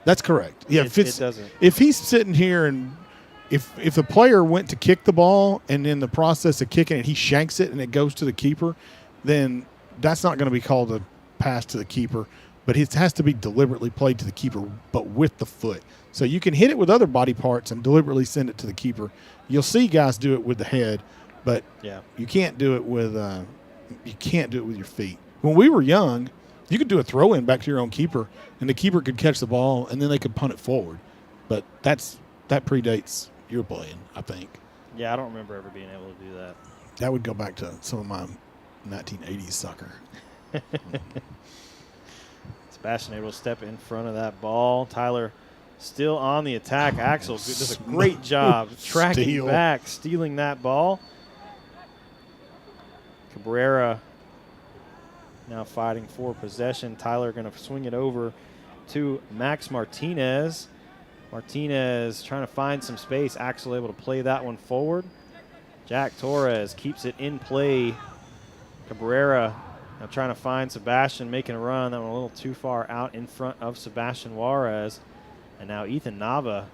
That's correct. Yeah, it doesn't. If he's sitting here and if the player went to kick the ball and in the process of kicking it, he shanks it and it goes to the keeper, then that's not going to be called a pass to the keeper. But it has to be deliberately played to the keeper, but with the foot. So you can hit it with other body parts and deliberately send it to the keeper. You'll see guys do it with the head, but you can't do it with your feet. When we were young, you could do a throw in back to your own keeper, and the keeper could catch the ball, and then they could punt it forward. But that predates your playing, I think. Yeah, I don't remember ever being able to do that. That would go back to some of my 1980s soccer. Sebastian able to step in front of that ball. Tyler still on the attack. Axel does a great job tracking back, stealing that ball. Cabrera now fighting for possession. Tyler going to swing it over to Max Martinez. Martinez trying to find some space. Axel able to play that one forward. Jack Torres keeps it in play. Cabrera now trying to find Sebastian, making a run. That one a little too far out in front of Sebastian Juarez. And now Ethan Nava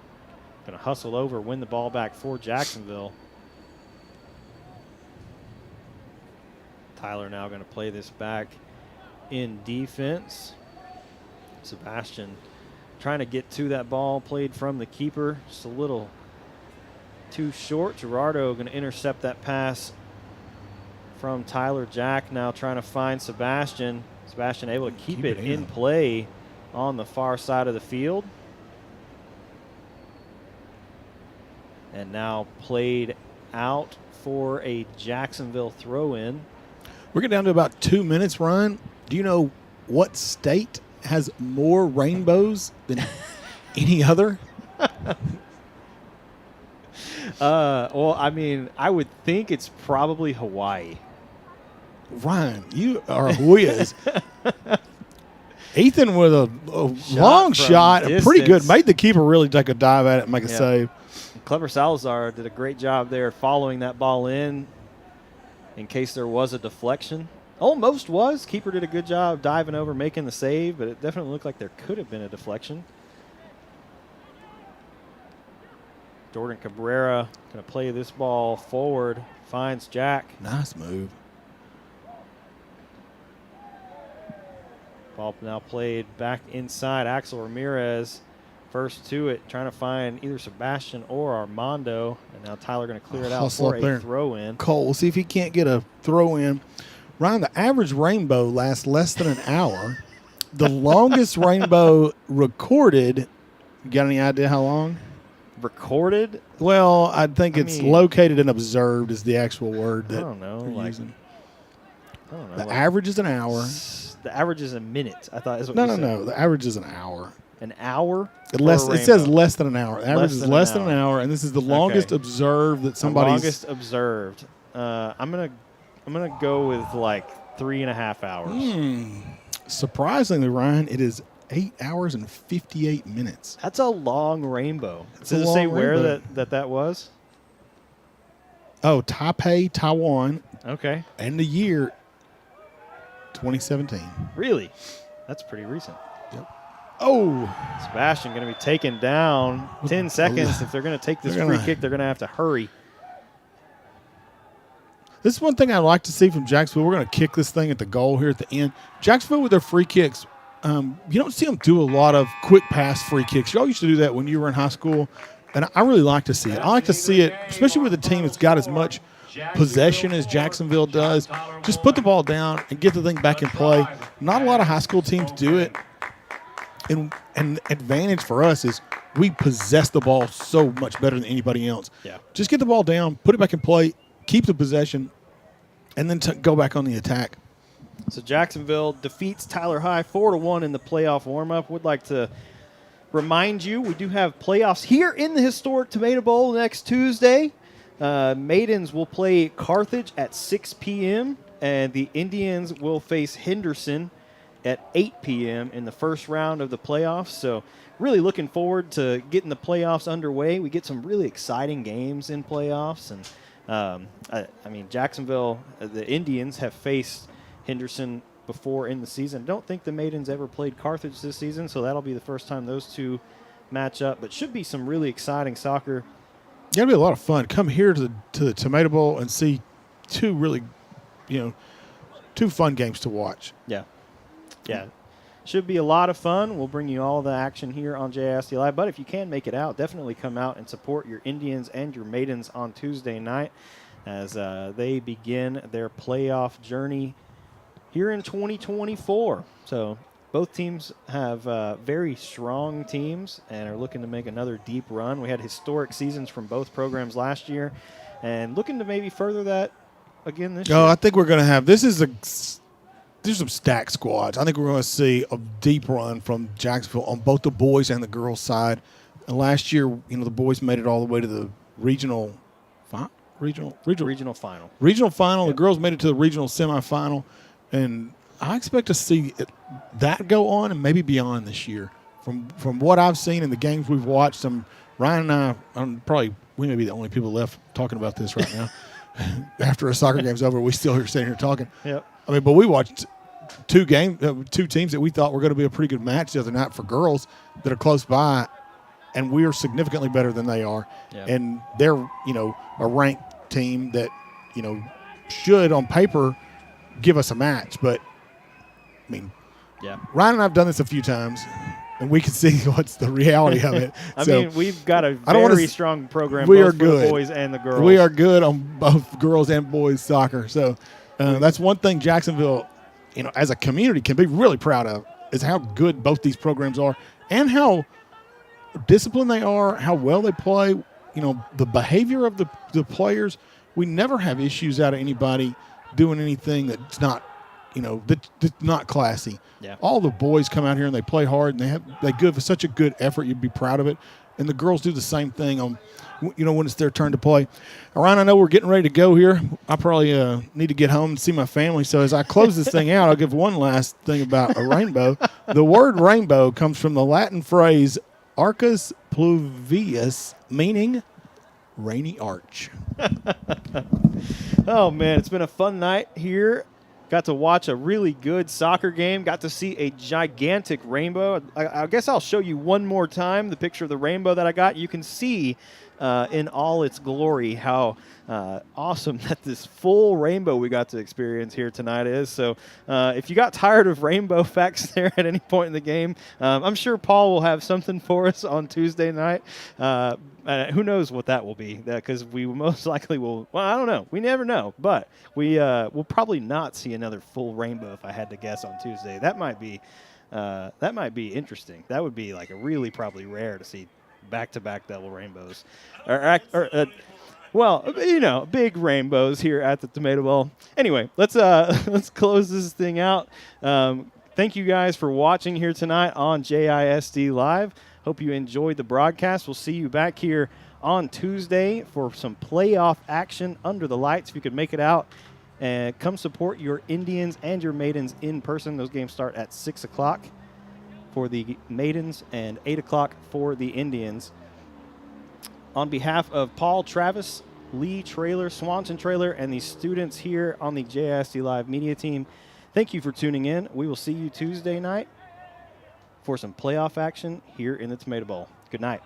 going to hustle over, win the ball back for Jacksonville. Tyler now going to play this back in defense. Sebastian trying to get to that ball, played from the keeper. Just a little too short. Gerardo going to intercept that pass from Tyler. Jack now trying to find Sebastian. Sebastian able to keep it in play on the far side of the field. And now played out for a Jacksonville throw-in. We're getting down to about 2 minutes, Ryan. Do you know what state has more rainbows than any other? Well, I mean, I would think it's probably Hawaii. Ryan, you are whiz. Ethan with a long shot, pretty good. Made the keeper really take a dive at it and make a save. Clever Salazar did a great job there following that ball in case there was a deflection. Almost was. Keeper did a good job diving over, making the save, but it definitely looked like there could have been a deflection. Jordan Cabrera going to play this ball forward, finds Jack. Nice move. Ball now played back inside. Axel Ramirez first to it, trying to find either Sebastian or Armando. And now Tyler going to clear it out for a throw-in. Cole, we'll see if he can't get a throw-in. Ryan, the average rainbow lasts less than an hour. The longest rainbow recorded, you got any idea how long? Recorded? Well, I think it's located and observed is the actual word that I don't know, they're using. I don't know. The average is an hour. The average is a minute, I thought is what No. The average is an hour. An hour? It says less than an hour. The average is less than an hour, and this is the longest observed that somebody's. Longest observed. I'm gonna go with like 3.5 hours. Surprisingly, Ryan, it is 8 hours and 58 minutes. That's a long rainbow. Does it say where that was? Oh, Taipei, Taiwan. Okay. And the year 2017. Really? That's pretty recent. Yep. Oh. Sebastian going to be taken down 10 seconds. If they're going to take this free kick, they're going to have to hurry. This is one thing I'd like to see from Jacksonville. We're going to kick this thing at the goal here at the end. Jacksonville with their free kicks, you don't see them do a lot of quick pass free kicks. Y'all used to do that when you were in high school, and I really like to see it. I like to see it, especially with a team that's got as much possession as Jacksonville does. Just put the ball down and get the thing back in play. Not a lot of high school teams do it. And an advantage for us is we possess the ball so much better than anybody else. Yeah. Just get the ball down, put it back in play, keep the possession, and then go back on the attack. So Jacksonville defeats Tyler High 4-1 in the playoff warm-up. Would like to remind you we do have playoffs here in the historic Tomato Bowl next Tuesday. Maidens will play Carthage at 6 p.m., and the Indians will face Henderson at 8 p.m. in the first round of the playoffs. So really looking forward to getting the playoffs underway. We get some really exciting games in playoffs. And, I mean, Jacksonville, the Indians have faced Henderson before in the season. I don't think the Maidens ever played Carthage this season, so that'll be the first time those two match up. But should be some really exciting soccer. It's going to be a lot of fun. Come here to the Tomato Bowl and see two really, two fun games to watch. Yeah. Should be a lot of fun. We'll bring you all the action here on JSD Live. But if you can make it out, definitely come out and support your Indians and your Maidens on Tuesday night as they begin their playoff journey here in 2024. So both teams have very strong teams and are looking to make another deep run. We had historic seasons from both programs last year and looking to maybe further that again this year. I think we're going to have – there's some stacked squads. I think we're going to see a deep run from Jacksonville on both the boys and the girls side. And last year, the boys made it all the way to the regional final. Regional final. Yep. The girls made it to the regional semifinal. And I expect to see that go on and maybe beyond this year. From what I've seen in the games we've watched, Ryan and I, we may be the only people left talking about this right now. After a soccer game's over, we still are sitting here talking. Yep. I mean, but we watched two teams that we thought were going to be a pretty good match the other night for girls that are close by, and we are significantly better than they are. Yep. And they're, a ranked team that, should on paper give us a match. But, I mean, Ryan and I have done this a few times, and we can see what's the reality of it. I mean, we've got a very strong program both for the boys and the girls. We are good on both girls and boys soccer. So that's one thing Jacksonville, as a community can be really proud of is how good both these programs are and how disciplined they are, how well they play, the behavior of the players. We never have issues out of anybody doing anything that's not, that's not classy. Yeah. All the boys come out here and they play hard and they give such a good effort. You'd be proud of it. And the girls do the same thing on, when it's their turn to play. Ryan, I know we're getting ready to go here. I probably need to get home and see my family. So as I close this thing out, I'll give one last thing about a rainbow. The word rainbow comes from the Latin phrase arcus pluvius, meaning rainy arch. Oh, man, it's been a fun night here. Got to watch a really good soccer game. Got to see a gigantic rainbow. I guess I'll show you one more time the picture of the rainbow that I got. You can see in all its glory how awesome that this full rainbow we got to experience here tonight is. So if you got tired of rainbow facts there at any point in the game, I'm sure Paul will have something for us on Tuesday night. Who knows what that will be, because we most likely will. Well, I don't know. We never know. But we'll probably not see another full rainbow if I had to guess on Tuesday. That might be interesting. That would be like a really probably rare to see back-to-back double rainbows. Big rainbows here at the Tomato Bowl. Anyway, let's close this thing out. Thank you guys for watching here tonight on JISD Live. Hope you enjoyed the broadcast. We'll see you back here on Tuesday for some playoff action under the lights. If you could make it out, and come support your Indians and your Maidens in person. Those games start at 6 o'clock for the Maidens and 8 o'clock for the Indians. On behalf of Paul, Travis, Lee Trailer, Swanson Trailer, and the students here on the JSD Live media team, thank you for tuning in. We will see you Tuesday night for some playoff action here in the Tomato Bowl. Good night.